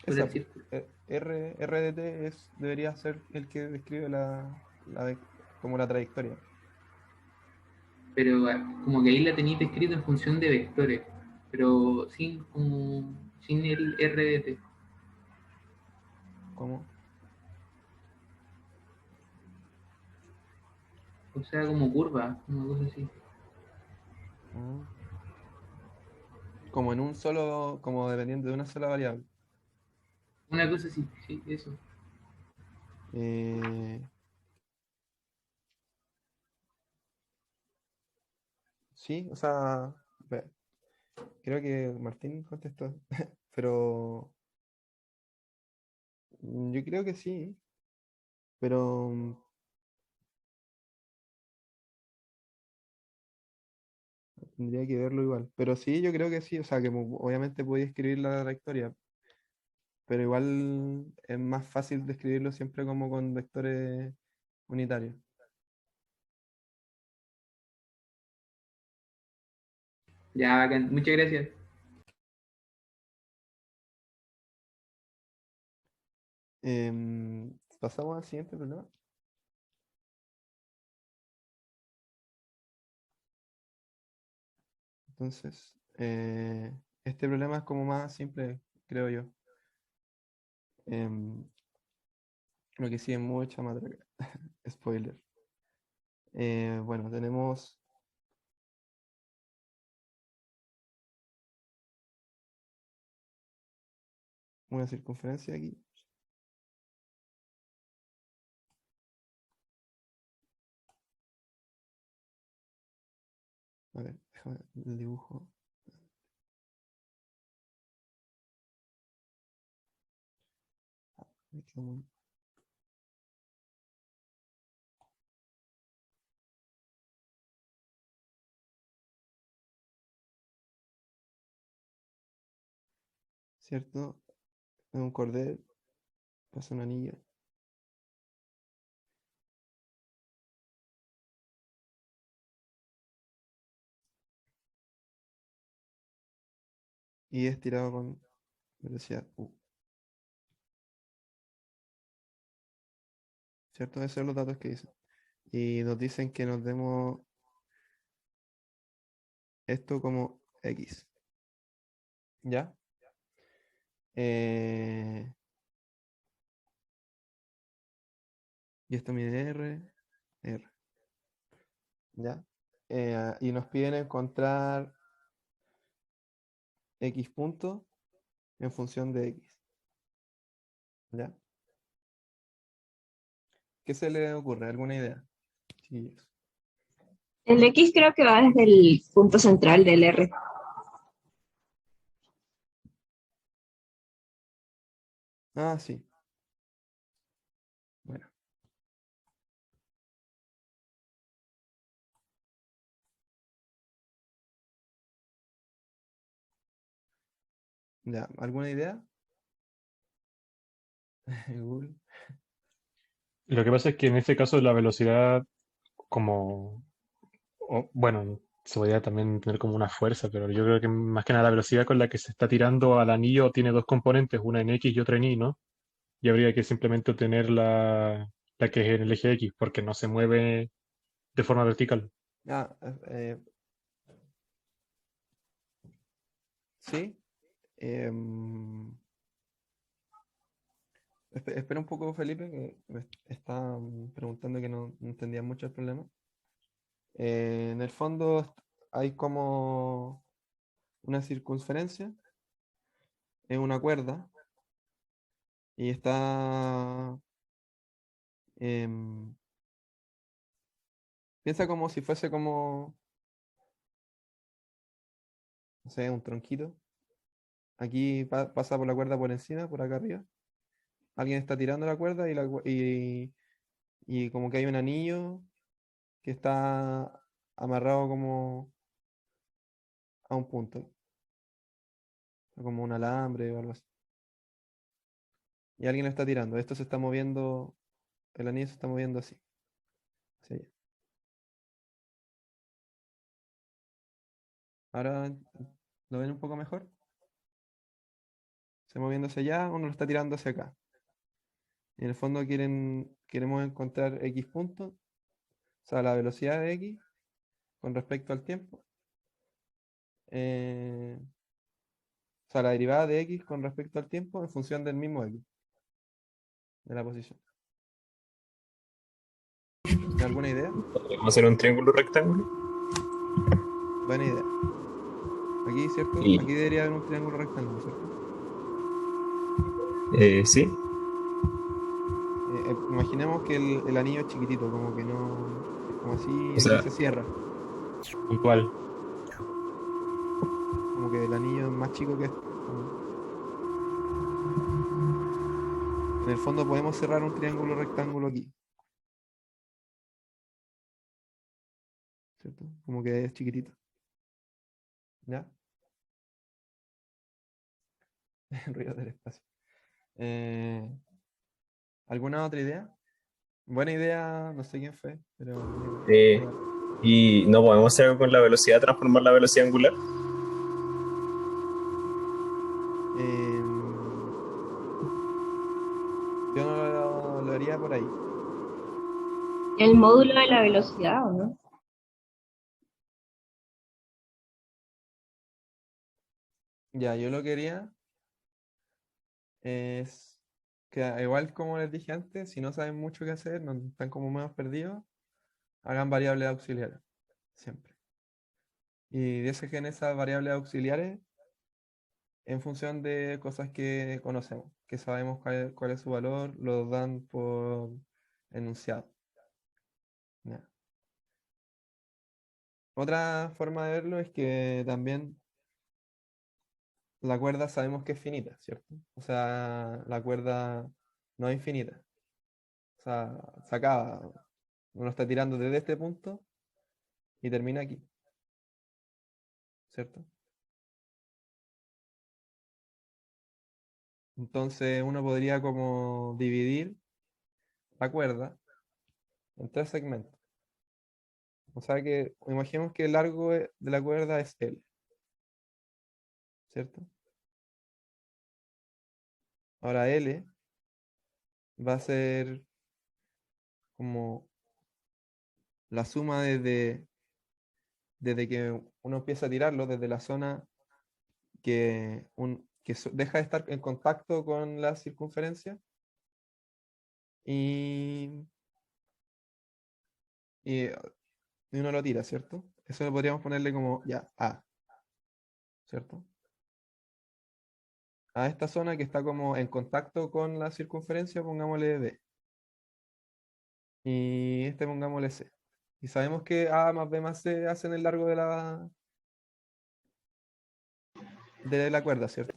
sobre el Esa, pues, círculo. RDT debería ser el que describe como la trayectoria. Pero como que ahí la tenéis descrito en función de vectores, pero sin el RDT, ¿Cómo? o sea, como curva, una cosa así. Mm. Como en un solo, como dependiendo de una sola variable. Una cosa así, sí, eso. Eh, sí, o sea, creo que Martín contestó, pero yo creo que sí, pero tendría que verlo igual. Pero sí, yo creo que sí, o sea, que obviamente podía escribir la trayectoria, pero igual es más fácil describirlo siempre como con vectores unitarios. Ya, bacán. Muchas gracias. Pasamos al siguiente problema. Entonces, este problema es como más simple, creo yo. Em, lo que sí es mucha matraca. Spoiler. Bueno, tenemos una circunferencia aquí. A ver, déjame el dibujo. Me quedo muy- ¿Cierto? Es un cordel, pasa un anillo. Y es tirado con velocidad U. ¿Cierto? Esos son los datos que dicen. Y nos dicen que nos demos esto como X. ¿Ya? Y esto mide R. ¿Ya? Y nos piden encontrar X punto en función de X. ¿Ya? ¿Qué se le ocurre? ¿Alguna idea? Sí. El X creo que va desde el punto central del R. Ah, sí. Bueno. Ya, ¿alguna idea? Google. Lo que pasa es que en este caso la velocidad, como, bueno, se podría también tener como una fuerza, pero yo creo que más que nada la velocidad con la que se está tirando al anillo tiene dos componentes, una en X y otra en Y, ¿no? Y habría que simplemente obtener la que es en el eje X, porque no se mueve de forma vertical. Ah, sí. Espera un poco, Felipe, que me está preguntando que no entendía mucho el problema. En el fondo hay como una circunferencia, es una cuerda, y está... em, piensa como si fuese como, no sé, un tronquito. Aquí pasa por la cuerda por encima, por acá arriba. Alguien está tirando la cuerda y como que hay un anillo que está amarrado como a un punto, como un alambre o algo así. Y alguien lo está tirando. Esto se está moviendo, el anillo se está moviendo así. hacia allá. Ahora lo ven un poco mejor. Se moviendo hacia allá, uno lo está tirando hacia acá. Y en el fondo queremos encontrar X punto, o sea, la velocidad de X con respecto al tiempo. O sea, la derivada de X con respecto al tiempo en función del mismo X, de la posición. ¿Alguna idea? ¿Podemos hacer un triángulo rectángulo? Buena idea. Aquí, ¿cierto? Y, Aquí debería haber un triángulo rectángulo, ¿cierto? sí, Imaginemos que el anillo es chiquitito, como que no, es como así o y sea, se cierra. Puntual. Como que el anillo es más chico que esto. En el fondo podemos cerrar un triángulo rectángulo aquí. ¿Cierto? Como que es chiquitito. ¿Ya? El ruido del espacio. ¿Alguna otra idea? Buena idea, no sé quién fue, pero eh, buena. y no podemos hacer algo con la velocidad, transformar la velocidad angular. Em, yo no lo haría por ahí. El módulo de la velocidad, ¿o no? Ya, yo lo quería es que igual como les dije antes, si no saben mucho qué hacer, no están como más perdidos, hagan variables auxiliares, siempre. Y dejen esas variables auxiliares en función de cosas que conocemos, que sabemos cuál es su valor, lo dan por enunciado. Ya. Otra forma de verlo es que también la cuerda sabemos que es finita, ¿cierto? O sea, la cuerda no es infinita. O sea, se acaba. Uno está tirando desde este punto y termina aquí, ¿cierto? Entonces uno podría como dividir la cuerda en 3 segmentos. O sea que imaginemos que el largo de la cuerda es L, ¿cierto? Ahora L va a ser como la suma desde que uno empieza a tirarlo, desde la zona que deja de estar en contacto con la circunferencia y, y, y uno lo tira, ¿cierto? Eso lo podríamos ponerle como ya A, ¿cierto? A esta zona que está como en contacto con la circunferencia, pongámosle B. Y este pongámosle C. Y sabemos que A más B más C hacen el largo de la cuerda, ¿cierto?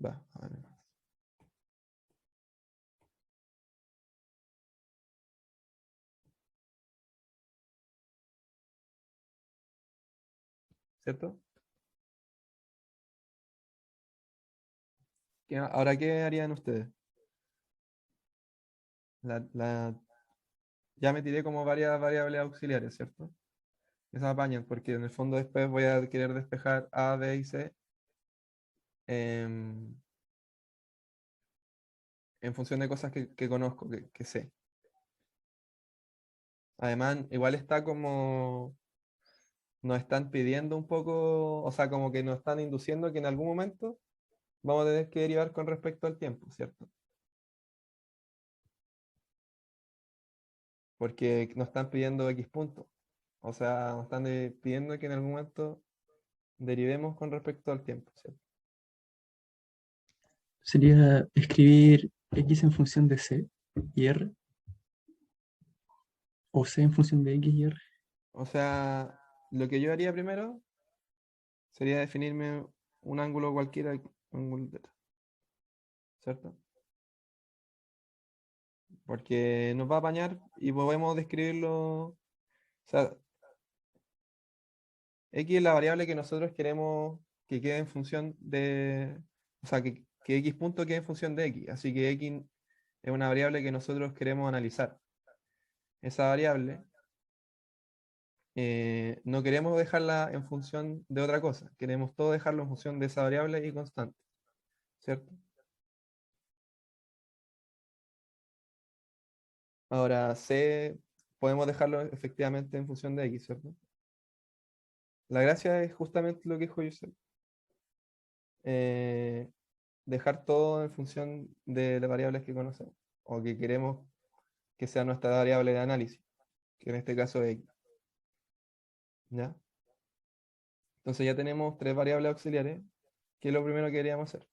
Va, a ver. ¿Cierto? Ahora, ¿qué harían ustedes? Ya me tiré como varias variables auxiliares, ¿cierto? Esas apañan, porque en el fondo después voy a querer despejar A, B y C em, en función de cosas que conozco, que sé. Además, igual está como nos están pidiendo un poco, o sea, como que nos están induciendo que en algún momento vamos a tener que derivar con respecto al tiempo, ¿cierto? Porque nos están pidiendo X puntos. O sea, nos están pidiendo que en algún momento derivemos con respecto al tiempo, ¿cierto? Sería escribir X en función de C y R, o C en función de X y R. O sea, lo que yo haría primero sería definirme un ángulo cualquiera, ángulo θ, ¿cierto? Porque nos va a apañar y podemos describirlo. O sea, X es la variable que nosotros queremos que quede en función de. O sea, que X punto quede en función de X. Así que X es una variable que nosotros queremos analizar. Esa variable no queremos dejarla en función de otra cosa. Queremos todo dejarlo en función de esa variable y constante, ¿cierto? Ahora, C podemos dejarlo efectivamente en función de X, ¿cierto? La gracia es justamente lo que dijo Yusef. Dejar todo en función de las variables que conocemos o que queremos que sea nuestra variable de análisis, que en este caso es X. ¿Ya? Entonces ya tenemos 3 variables auxiliares, que es lo primero que queríamos hacer.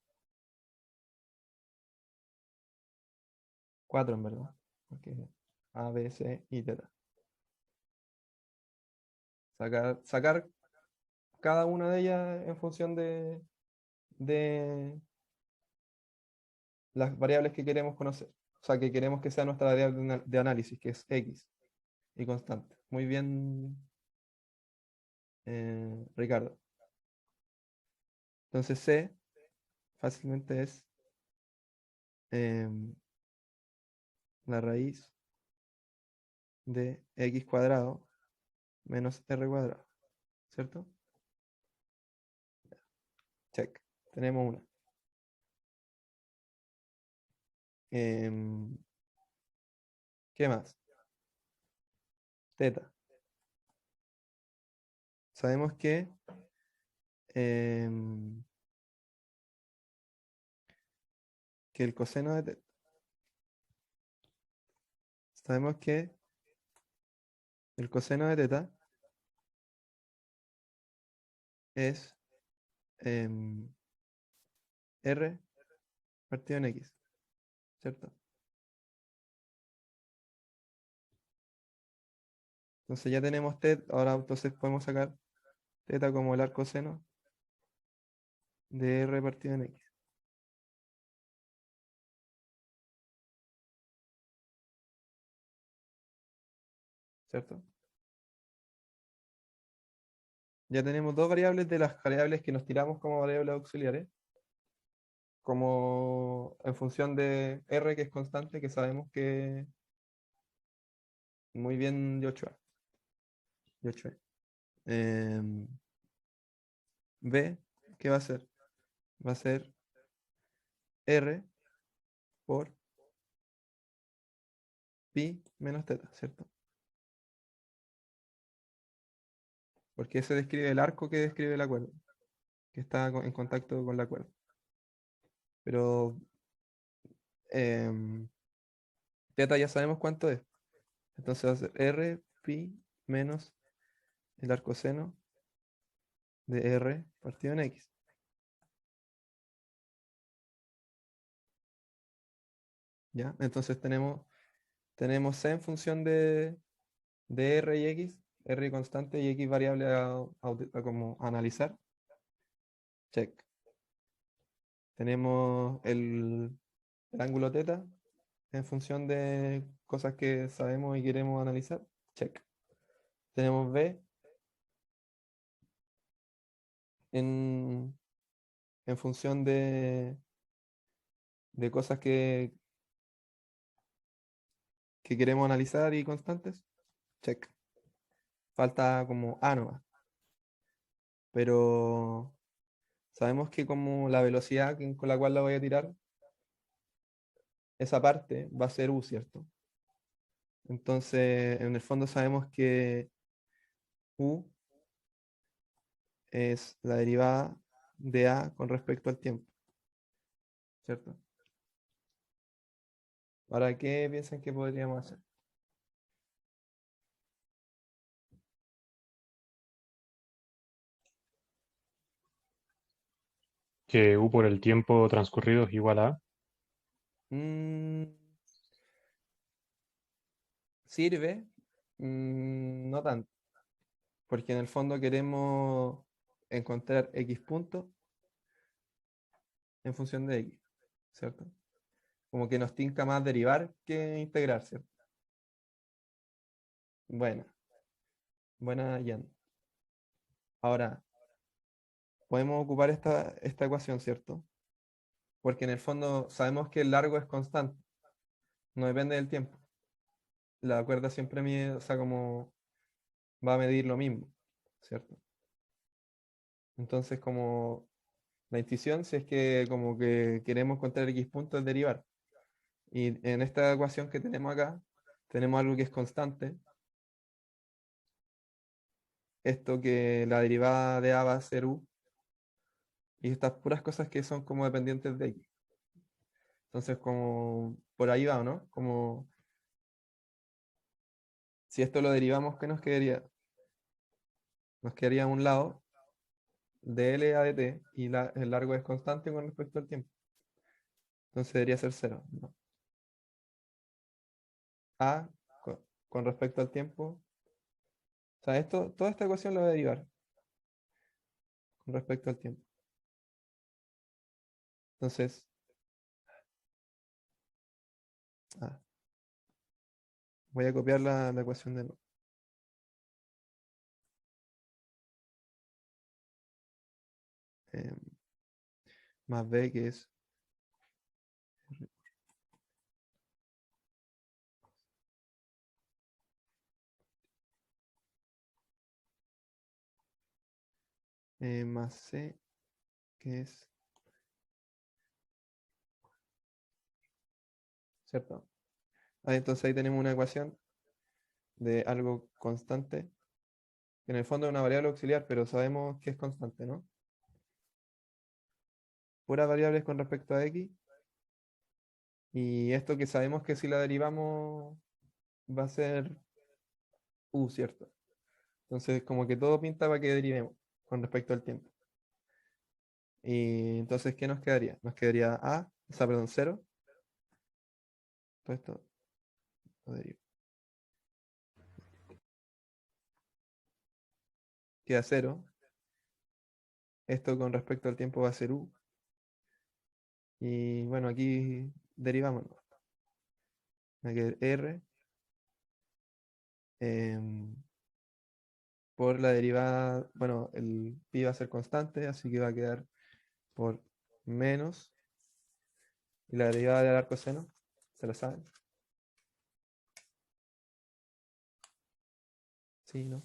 4 en verdad, porque A, B, C y θ. Sacar cada una de ellas en función de las variables que queremos conocer. O sea, que queremos que sea nuestra variable de análisis, que es X y constante. Muy bien, Ricardo. Entonces C fácilmente es la raíz de X cuadrado menos R cuadrado. ¿Cierto? Check. Tenemos una. ¿Qué más? Teta. Sabemos em, que el coseno de teta. Sabemos que el coseno de teta es R partido en X, ¿cierto? Entonces ya tenemos θ, ahora entonces podemos sacar θ como el arco seno de R partido en X. ¿Cierto? Ya tenemos dos variables de las variables que nos tiramos como variables auxiliares, como en función de R, que es constante, que sabemos que muy bien de 8A. B, ¿qué va a ser? Va a ser R por pi menos θ, ¿cierto? Porque ese describe el arco que describe la cuerda, que está en contacto con la cuerda. Pero θ ya sabemos cuánto es. Entonces va a ser R pi menos el arco seno de R partido en X. ¿Ya? Entonces tenemos C en función de R y X, R constante y X variable a como analizar. Check. Tenemos el ángulo θ en función de cosas que sabemos y queremos analizar. Check. Tenemos B en función de cosas que queremos analizar y constantes. Check. Falta como A nomás. Pero sabemos que como la velocidad con la cual la voy a tirar, esa parte va a ser U, ¿cierto? Entonces, en el fondo sabemos que U es la derivada de A con respecto al tiempo, ¿cierto? Ahora, ¿qué piensan que podríamos hacer? Que U por el tiempo transcurrido es igual a... Sirve, no tanto, porque en el fondo queremos encontrar X puntos en función de X, ¿cierto? Como que nos tinca más derivar que integrar, ¿cierto? Buena, Jan. Ahora, podemos ocupar esta ecuación, ¿cierto? Porque en el fondo sabemos que el largo es constante, no depende del tiempo. La cuerda siempre mide, o sea, como va a medir lo mismo, ¿cierto? Entonces, como la intuición, si es que como que queremos encontrar X puntos, es derivar. Y en esta ecuación que tenemos acá, tenemos algo que es constante. Esto que la derivada de A va a ser U. Y estas puras cosas que son como dependientes de X. Entonces, como por ahí va, ¿no? Como si esto lo derivamos, ¿qué nos quedaría? Nos quedaría a un lado dl a dt y el largo es constante con respecto al tiempo. Entonces debería ser 0, ¿no? A con respecto al tiempo. O sea, toda esta ecuación la voy a derivar con respecto al tiempo. Entonces, voy a copiar la ecuación de nuevo. Más B, que es más C, que es, ¿cierto? Entonces ahí tenemos una ecuación de algo constante, que en el fondo es una variable auxiliar, pero sabemos que es constante, ¿no? Puras variables con respecto a X. Y esto que sabemos que si la derivamos va a ser U, ¿cierto? Entonces como que todo pinta para que derivemos con respecto al tiempo. Y entonces, ¿qué nos quedaría? Nos quedaría A, o sea, perdón, 0. Todo esto lo derivo. queda 0. Esto con respecto al tiempo va a ser u. Y bueno, aquí derivamos, ¿no? Va a quedar r por la derivada, bueno, el pi va a ser constante, así que va a quedar por menos. Y la derivada del arco seno, ¿se la saben? Sí, ¿no?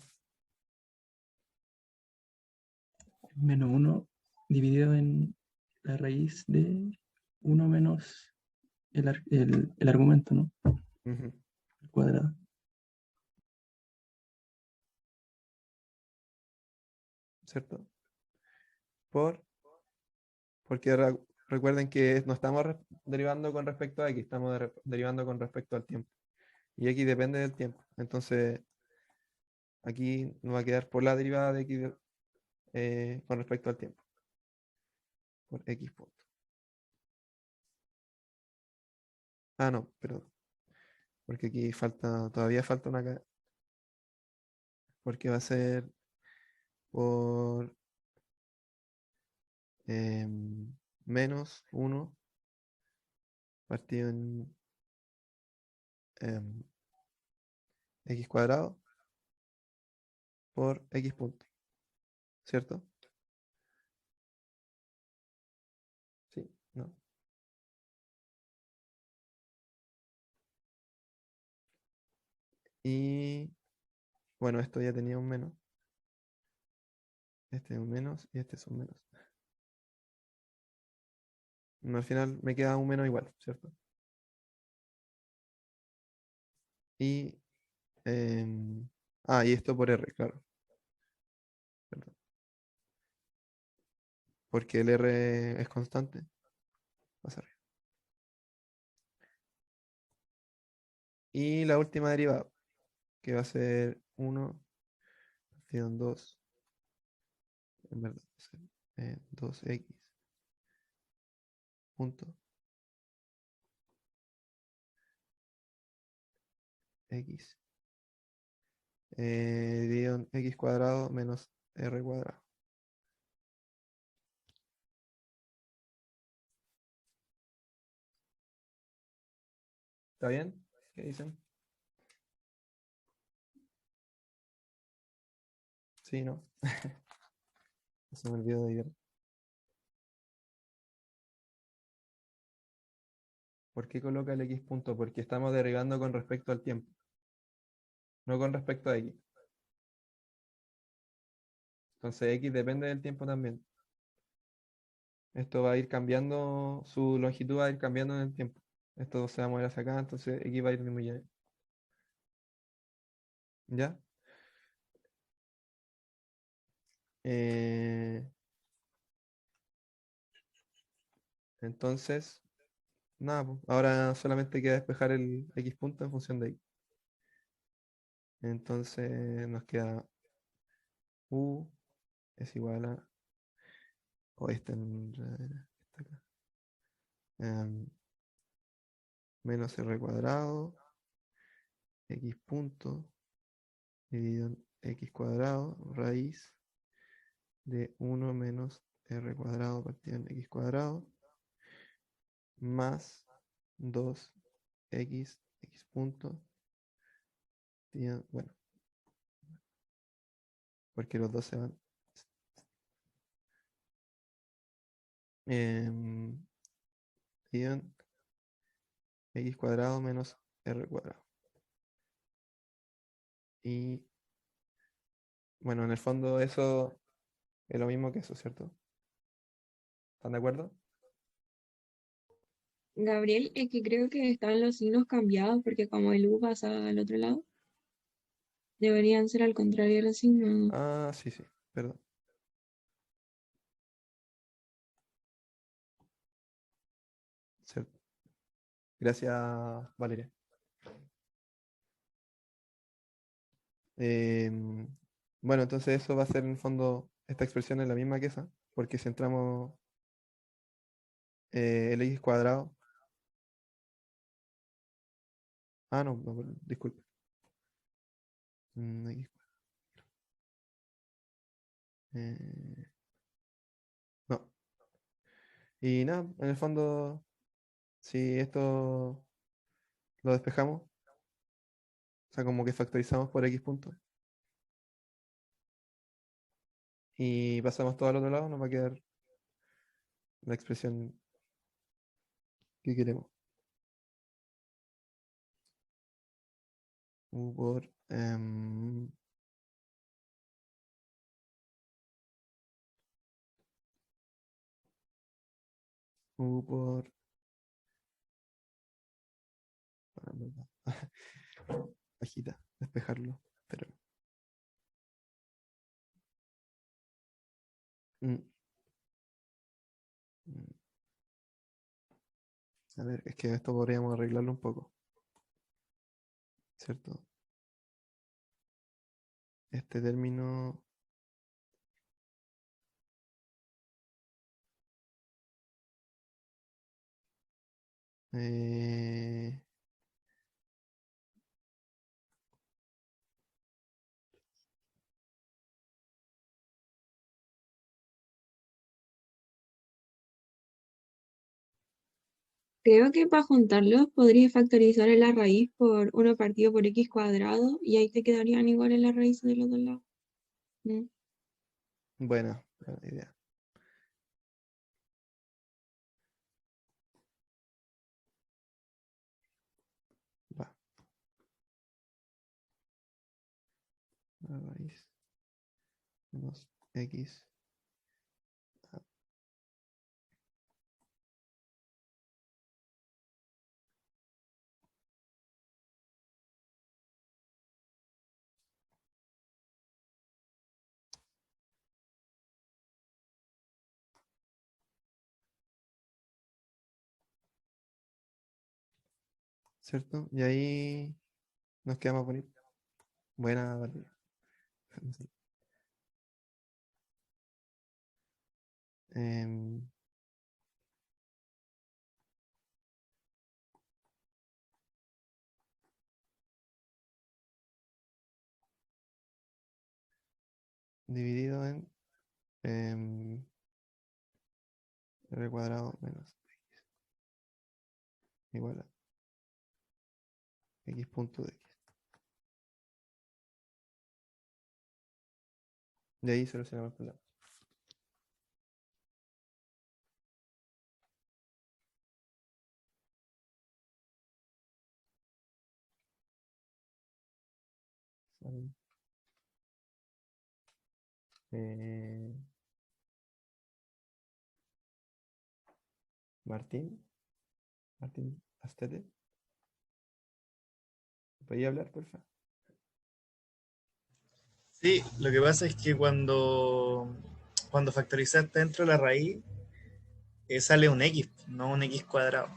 Menos 1 dividido en la raíz de 1 menos el argumento, ¿no? Ujú. El cuadrado. ¿Cierto? Porque recuerden que no estamos derivando con respecto a x, estamos derivando con respecto al tiempo. Y x depende del tiempo. Entonces, aquí nos va a quedar por la derivada de x con respecto al tiempo. Por x punto. Ah, no, perdón. Porque aquí todavía falta una acá. Porque va a ser por menos 1 partido en em, x cuadrado por x punto. ¿Cierto? Sí, no. Y bueno, esto ya tenía un menos. Este es un menos y este es un menos. No, al final me queda un menos igual, ¿cierto? Y, y esto por R, claro. Perdón. Porque el R es constante. Más arriba. Y la última derivada, que va a ser 1 partido en 2. En verdad, va a ser 2x punto x dividido en x cuadrado menos r cuadrado. ¿Está bien? ¿Qué dicen? Sí, ¿no? Se me olvidó de ir. ¿Por qué coloca el x punto? Porque estamos derivando con respecto al tiempo, no con respecto a x. Entonces x depende del tiempo también. Esto va a ir cambiando, su longitud va a ir cambiando en el tiempo. Esto se va a mover hacia acá, entonces x va a ir disminuyendo. ¿Ya? Eh, entonces, nada, pues, ahora solamente queda despejar el x punto en función de x. Entonces nos queda u es igual a, o está acá, menos r cuadrado, x punto, dividido en x cuadrado, raíz de 1 menos r cuadrado partido en x cuadrado, más 2x, x punto, bueno, porque los dos se van. Dividido en x cuadrado menos r cuadrado. Y bueno, en el fondo eso es lo mismo que eso, ¿cierto? ¿Están de acuerdo? Gabriel, es que creo que están los signos cambiados porque como el U pasa al otro lado, deberían ser al contrario los signos. Ah, sí, sí, perdón. Cierto. Gracias, Valeria. Bueno, entonces eso va a ser en el fondo, esta expresión es la misma que esa, porque si entramos el x cuadrado. Ah, no, disculpe. No. Y nada, en el fondo, si esto lo despejamos, o sea, como que factorizamos por X puntos y pasamos todo al otro lado, nos va a quedar la expresión que queremos. U por U por bajita, despejarlo, pero mm, mm. A ver, es que esto podríamos arreglarlo un poco, ¿cierto? Este término eh, Creo que para juntarlos podrías factorizar en la raíz por 1 partido por x cuadrado y ahí te quedarían iguales las raíces de los dos lados. ¿No? buena idea. Va. La raíz menos x. ¿Cierto? Y ahí nos queda más bonito. Buena, Valeria. Em, dividido en r cuadrado menos x igual a x punto de x. De ahí solucionamos el problema. Sale. Martín Astete. ¿Podría hablar, porfa? Sí, lo que pasa es que cuando factorizaste dentro de la raíz, sale un x, no un x cuadrado.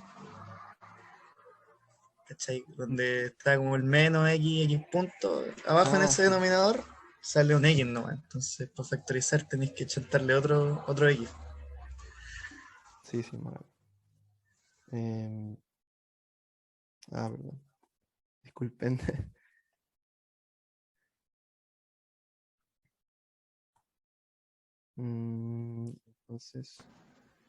¿Cachai? Donde está como el menos x punto, abajo en ese Sí. denominador sale un x nomás. Entonces, para factorizar tenéis que chantarle otro x. Sí, mal. Perdón. Disculpen. Entonces.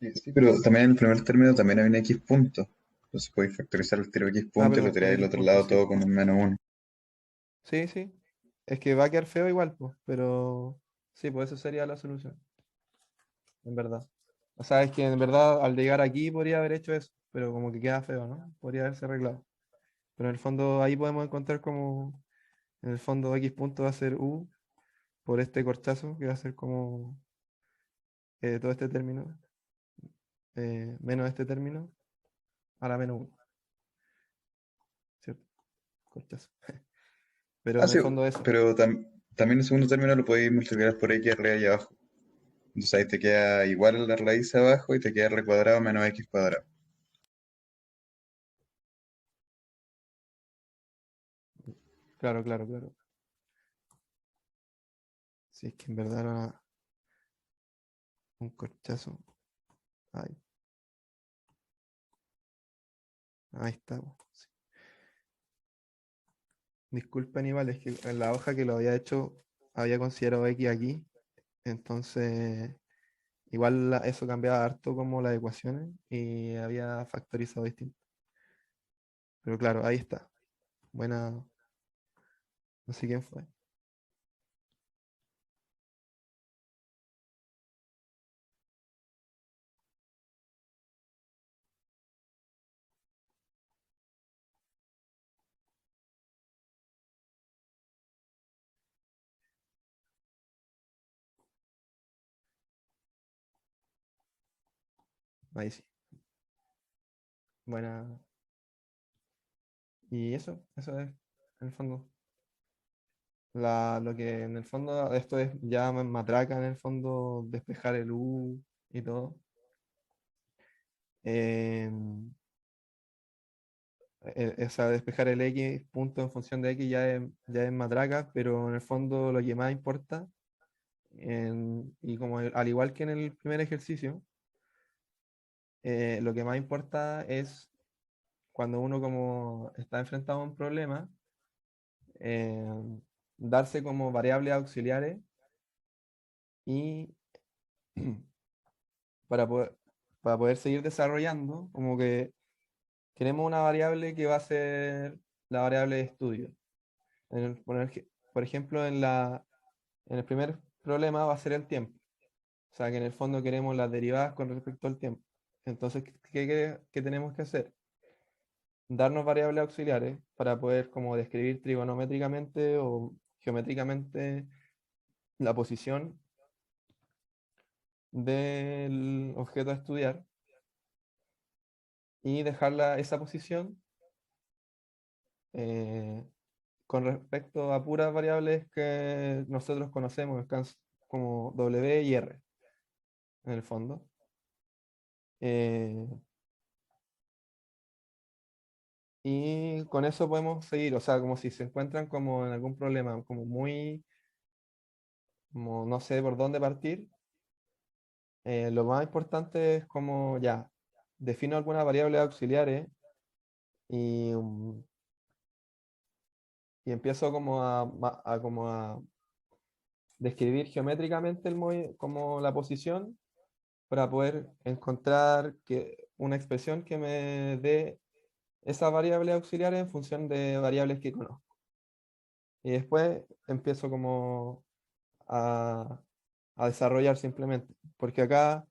Sí, pero también en el primer término también hay un x punto. Entonces podéis factorizar el tiro x punto y lo Perdón, tiráis el al x otro punto, lado sí. todo con un -1. Sí. Es que va a quedar feo igual, pues, pero sí, pues eso sería la solución. En verdad. O sea, es que en verdad al llegar aquí podría haber hecho eso, pero como que queda feo, ¿no? Podría haberse arreglado. Pero en el fondo ahí podemos encontrar como, en el fondo x punto va a ser u por este corchazo, que va a ser como todo este término, menos este término, a la menos 1. ¿Cierto? Corchazo. Pero en el Sí, fondo eso. pero también el segundo término lo podéis multiplicar por x arriba y abajo. Entonces ahí te queda igual la raíz abajo y te queda r cuadrado menos x cuadrado. Claro. Si es que en verdad era un corchazo. Ahí estamos. Sí. Disculpa, Aníbal, es que en la hoja que lo había hecho había considerado x aquí Entonces, igual eso cambiaba harto como las ecuaciones y había factorizado distinto. Pero claro, ahí está. Buena, no sé quién fue. Ahí sí. Buena. Y eso es en el fondo. Lo que en el fondo, esto es ya matraca en el fondo, despejar el U y todo. O sea, despejar el X punto en función de X ya es matraca, pero en el fondo lo que más importa, y como al igual que en el primer ejercicio, lo que más importa es cuando uno como está enfrentado a un problema, eh, darse como variables auxiliares y para poder seguir desarrollando, como que queremos una variable que va a ser la variable de estudio. Por ejemplo, en el primer problema va a ser el tiempo. O sea, que en el fondo queremos las derivadas con respecto al tiempo. Entonces, ¿qué tenemos que hacer? Darnos variables auxiliares para poder como describir trigonométricamente o geométricamente la posición del objeto a estudiar y dejarla esa posición con respecto a puras variables que nosotros conocemos, como W y R, en el fondo. Y con eso podemos seguir, o sea, como si se encuentran como en algún problema, como no sé por dónde partir, lo más importante es como ya, defino algunas variables auxiliares y, y empiezo como a describir geométricamente como la posición para poder encontrar una expresión que me dé esas variables auxiliares en función de variables que conozco. Y después empiezo como a desarrollar simplemente. Porque acá,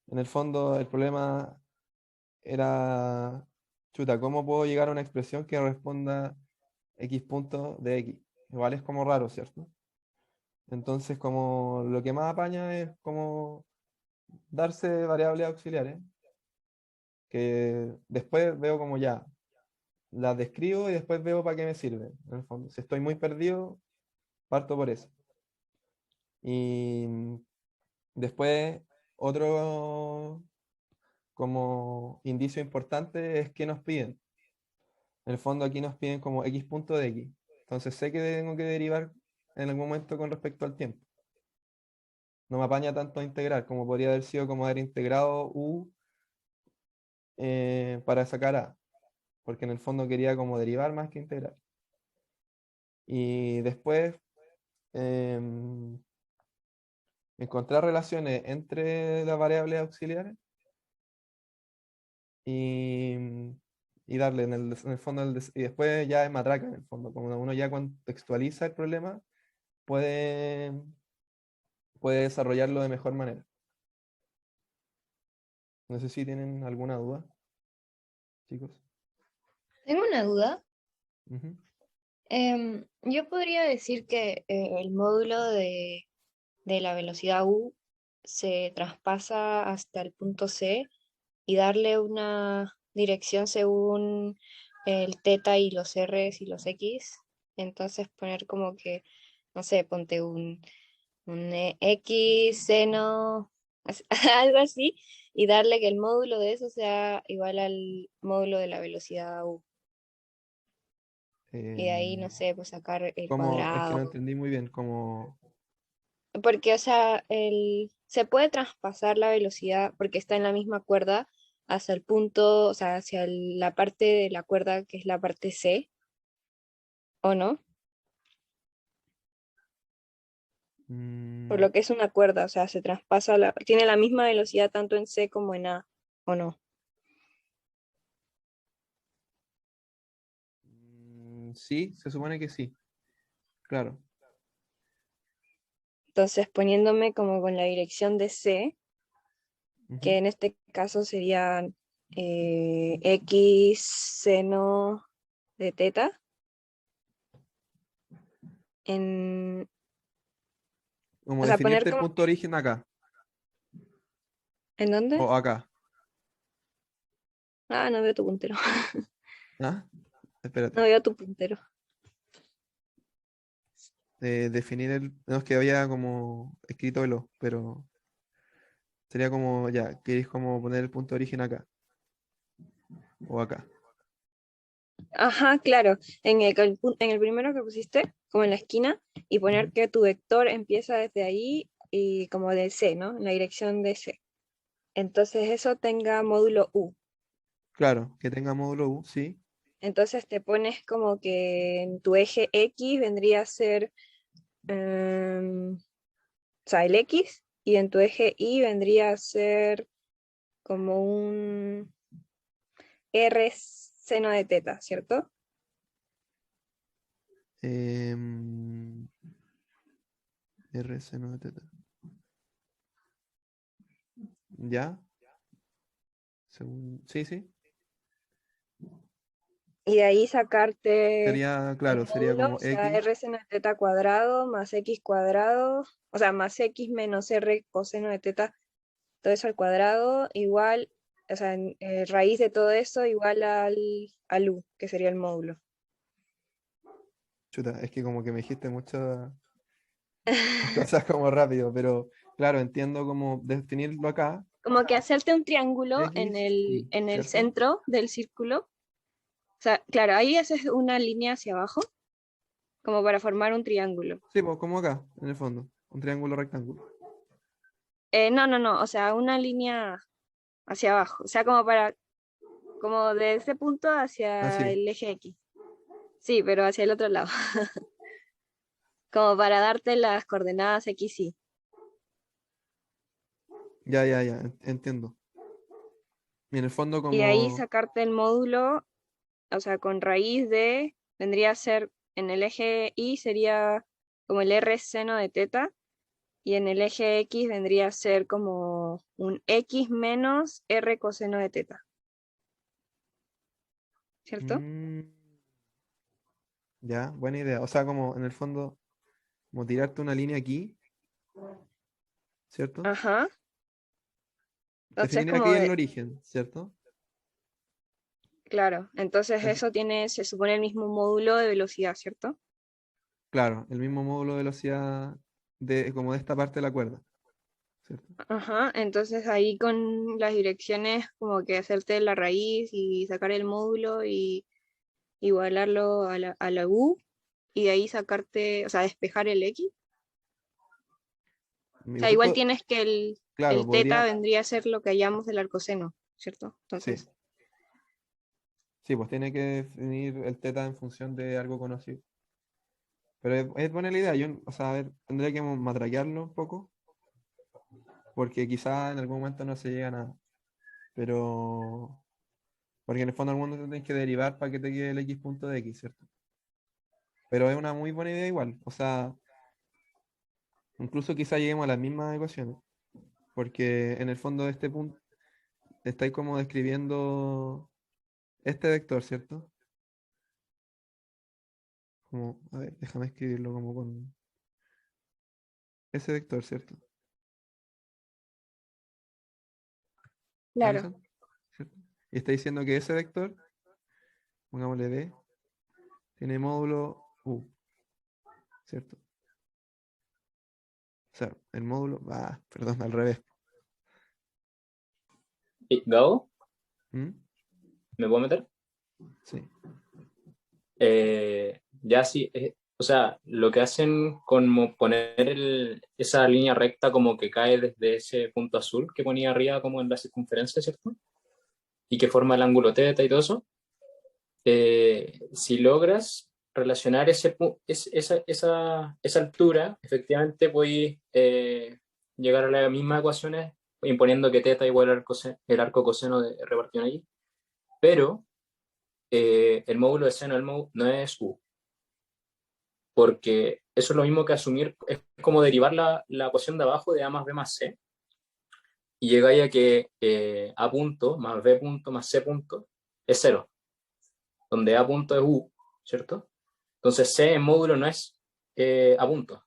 en el fondo, el problema era, chuta, ¿cómo puedo llegar a una expresión que responda X punto de X? Igual es como raro, ¿cierto? Entonces, como lo que más apaña es como darse variables auxiliares, que después veo como ya, las describo y después veo para qué me sirven, en el fondo. Si estoy muy perdido, parto por eso. Y después, otro como indicio importante es que nos piden. En el fondo aquí nos piden como X punto de X. Entonces sé que tengo que derivar en algún momento con respecto al tiempo. No me apaña tanto integrar, como podría haber sido como haber integrado U para sacar A, porque en el fondo quería como derivar más que integrar. Y después encontrar relaciones entre las variables auxiliares y, y darle en el fondo, y después ya es matraca en el fondo, como uno ya contextualiza el problema, puede, puede desarrollarlo de mejor manera. No sé si tienen alguna duda, chicos. Tengo una duda. Ujú. Yo podría decir que el módulo de la velocidad U se traspasa hasta el punto C y darle una dirección según el teta y los R's y los X. Entonces poner como que, no sé, ponte un X, seno, algo así, y darle que el módulo de eso sea igual al módulo de la velocidad U. Y de ahí, no sé, pues sacar el Es que no cuadrado. entendí muy bien, como... Porque, o sea, se puede traspasar la velocidad porque está en la misma cuerda hacia el punto, o sea, hacia la parte de la cuerda que es la parte C, ¿o no? Por Mm, lo que es una cuerda, o sea, se traspasa, tiene la misma velocidad tanto en C como en A, ¿o no? sí, se supone que sí, claro. Entonces, poniéndome como con la dirección de C, que Ujú. en este caso sería X seno de teta, en, Como o sea, poner definirte el como, punto de origen acá ¿en dónde? o acá. Ah, no veo tu puntero, ¿Ah? Espérate. no veo tu puntero. Definir el. No, es que había como escrito velo, pero sería como, ya, queréis como poner el punto de origen acá o acá. Ajá, claro, en el primero que pusiste, como en la esquina, y poner Ujú. que tu vector empieza desde ahí y como de C, ¿no? En la dirección de C. Entonces eso tenga módulo U. Claro, que tenga módulo U, sí. Entonces te pones como que en tu eje X vendría a ser, o sea, el X, y en tu eje Y vendría a ser como un R seno de teta, ¿cierto? Em, R seno de teta. ¿Ya? Sí, sí. Y de ahí sacarte Sería, el claro, sería módulo, como o sea, X. R seno de teta cuadrado más X cuadrado, o sea, más X menos R coseno de teta, todo eso al cuadrado, igual, o sea, raíz de todo eso igual al U, que sería el módulo. Chuta, es que como que me dijiste muchas cosas como rápido, pero claro, entiendo cómo definirlo acá. Como que hacerte un triángulo X, Y, en el ¿cierto? centro del círculo. O sea, claro, ahí haces una línea hacia abajo, como para formar un triángulo. Sí, pues como acá, en el fondo. Un triángulo rectángulo. No, no, no, o sea, una línea hacia abajo. O sea, como para, como de ese punto hacia Así. el eje X. Sí, pero hacia el otro lado. Como para darte las coordenadas X, Y. Ya, ya, ya, entiendo. Y en el fondo Y ahí como. sacarte el módulo, o sea, con raíz de, vendría a ser, en el eje Y sería como el R seno de teta, y en el eje X vendría a ser como un X menos R coseno de teta, ¿cierto? mm, ya, buena idea. O sea, como en el fondo, como tirarte una línea aquí, ¿cierto? Ajá. Entonces, Definir aquí el origen, ¿cierto? claro, entonces Es- eso tiene, se supone el mismo módulo de velocidad, ¿cierto? claro, el mismo módulo de velocidad de, como de esta parte de la cuerda, ¿cierto? Ajá, entonces ahí con las direcciones como que hacerte la raíz y sacar el módulo y igualarlo a la U y de ahí sacarte, o sea, despejar el X. O sea, Igual, igual tienes que claro, el teta podría. vendría a ser lo que hallamos del arcoseno, ¿cierto? Sí, Entonces, sí, pues tiene que definir el teta en función de algo conocido. Pero es buena la idea. Yo, o sea, a ver, tendría que matraquearlo un poco, porque quizá en algún momento no se llega a nada. Pero, porque en el fondo al mundo te tienes que derivar para que te quede el X punto de X, ¿cierto? Pero es una muy buena idea igual. O sea, incluso quizá lleguemos a las mismas ecuaciones, porque en el fondo de este punto estáis como describiendo este vector, ¿cierto? Como, a ver, déjame escribirlo como con ese vector, ¿cierto? ¿Me claro. avisan? ¿Cierto? Y está diciendo que ese vector, pongámosle D, tiene módulo U, ¿cierto? O sea, el módulo, perdón, al revés. Gabo, ¿Mm? ¿me puedo meter? Sí. Ya sí, o sea, lo que hacen con poner esa línea recta como que cae desde ese punto azul que ponía arriba como en la circunferencia, ¿cierto? Y que forma el ángulo teta y todo eso. Si logras relacionar esa altura, efectivamente podéis llegar a las mismas ecuaciones imponiendo que θ igual el arco coseno de repartido en y, pero el módulo de seno no es u, porque eso es lo mismo que asumir, es como derivar la ecuación de abajo de a más b más c, y llegáis a que a punto más b punto más c punto es 0, donde a punto es u, ¿cierto? Entonces c en módulo no es a punto,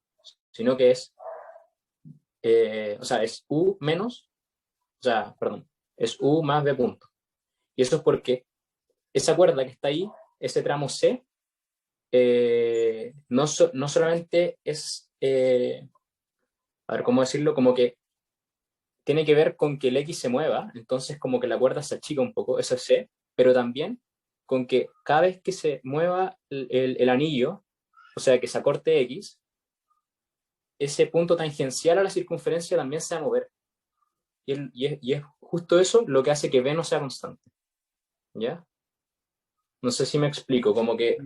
sino que es, o sea, es u menos, o sea, perdón, es u más b punto. Y eso es porque esa cuerda que está ahí, ese tramo c, no solamente es, a ver, ¿cómo decirlo? Como que tiene que ver con que el X se mueva, entonces como que la cuerda se achica un poco, eso es C, pero también con que cada vez que se mueva el anillo, o sea, que se acorte X, ese punto tangencial a la circunferencia también se va a mover. Y es justo eso lo que hace que B no sea constante. ¿Ya? No sé si me explico, como que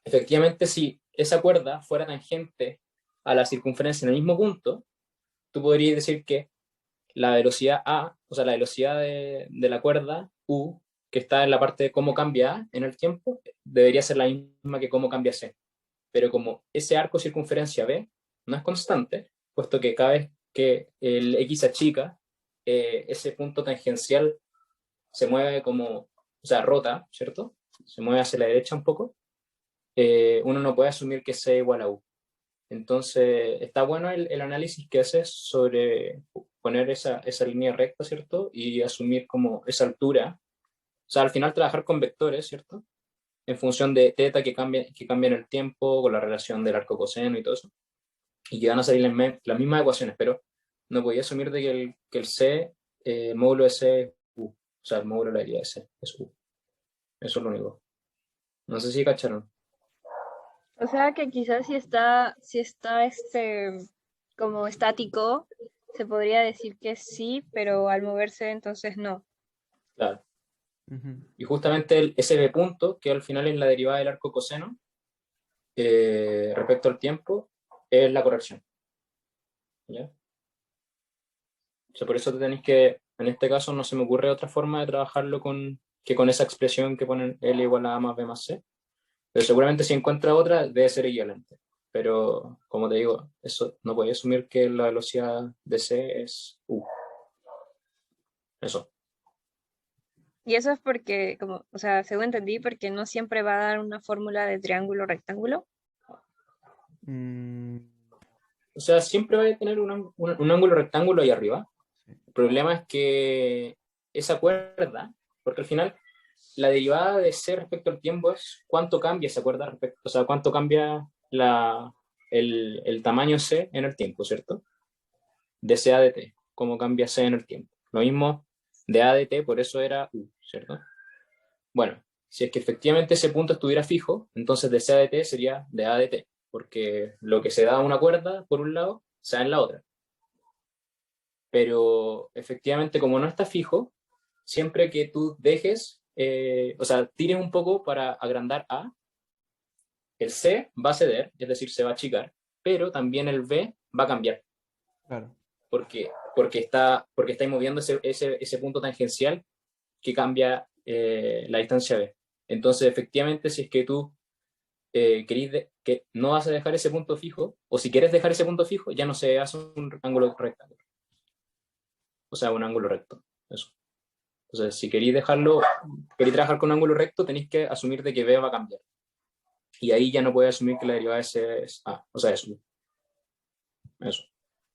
efectivamente si esa cuerda fuera tangente a la circunferencia en el mismo punto, tú podrías decir que la velocidad A, o sea, la velocidad de la cuerda U, que está en la parte de cómo cambia A en el tiempo, debería ser la misma que cómo cambia C. Pero como ese arco circunferencia B no es constante, puesto que cada vez que el X se achica, ese punto tangencial se mueve como, o sea, rota, ¿cierto? Se mueve hacia la derecha un poco, uno no puede asumir que C igual a U. Entonces, está bueno el análisis que haces sobre poner esa línea recta, ¿cierto? Y asumir como esa altura. O sea, al final trabajar con vectores, ¿cierto? En función de θ que cambia en el tiempo, con la relación del arco coseno y todo eso. Y que van a salir las mismas ecuaciones, pero no podía asumir de que el C, el módulo de C es U. O sea, el módulo de la área de C es U. Eso es lo único. No sé si cacharon. O sea que quizás si está como estático, se podría decir que sí, pero al moverse entonces no. Claro. Y justamente ese B punto, que al final es la derivada del arco coseno, respecto al tiempo, es la corrección. ¿Ya? O sea, por eso te tenéis que, en este caso no se me ocurre otra forma de trabajarlo que con esa expresión que ponen L igual a más B más C. Pero seguramente si encuentra otra, debe ser equivalente. Pero, como te digo, eso no podéis asumir que la velocidad de C es U. Eso. Y eso es porque, como, o sea, según entendí, porque no siempre va a dar una fórmula de triángulo rectángulo. O sea, siempre va a tener un ángulo rectángulo ahí arriba. El problema es que esa cuerda, porque al final la derivada de C respecto al tiempo es cuánto cambia esa cuerda respecto, o sea, cuánto cambia el tamaño C en el tiempo, ¿cierto? De C a de T, cómo cambia C en el tiempo. Lo mismo de A de T, por eso era U, ¿cierto? Bueno, si es que efectivamente ese punto estuviera fijo, entonces de C a de T sería de A de T, porque lo que se da a una cuerda, por un lado, se da en la otra. Pero efectivamente, como no está fijo, siempre que tú dejes, o sea, tires un poco para agrandar A, el C va a ceder, es decir, se va a achicar, pero también el B va a cambiar. Claro. Porque estáis moviendo ese punto tangencial que cambia la distancia B. Entonces, efectivamente, si es que tú que no vas a dejar ese punto fijo, o si quieres dejar ese punto fijo, ya no se hace un ángulo rectángulo. O sea, un ángulo recto. Eso. Entonces, si queréis trabajar con un ángulo recto, tenéis que asumir de que B va a cambiar. Y ahí ya no puedes asumir que la derivada de C es A. O sea, es U. Eso.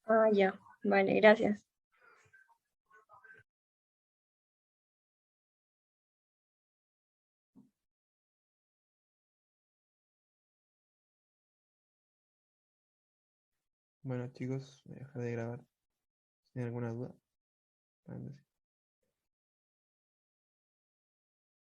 Ah, ya. Vale, gracias. Bueno, chicos, voy a dejar de grabar. ¿Tienen alguna duda?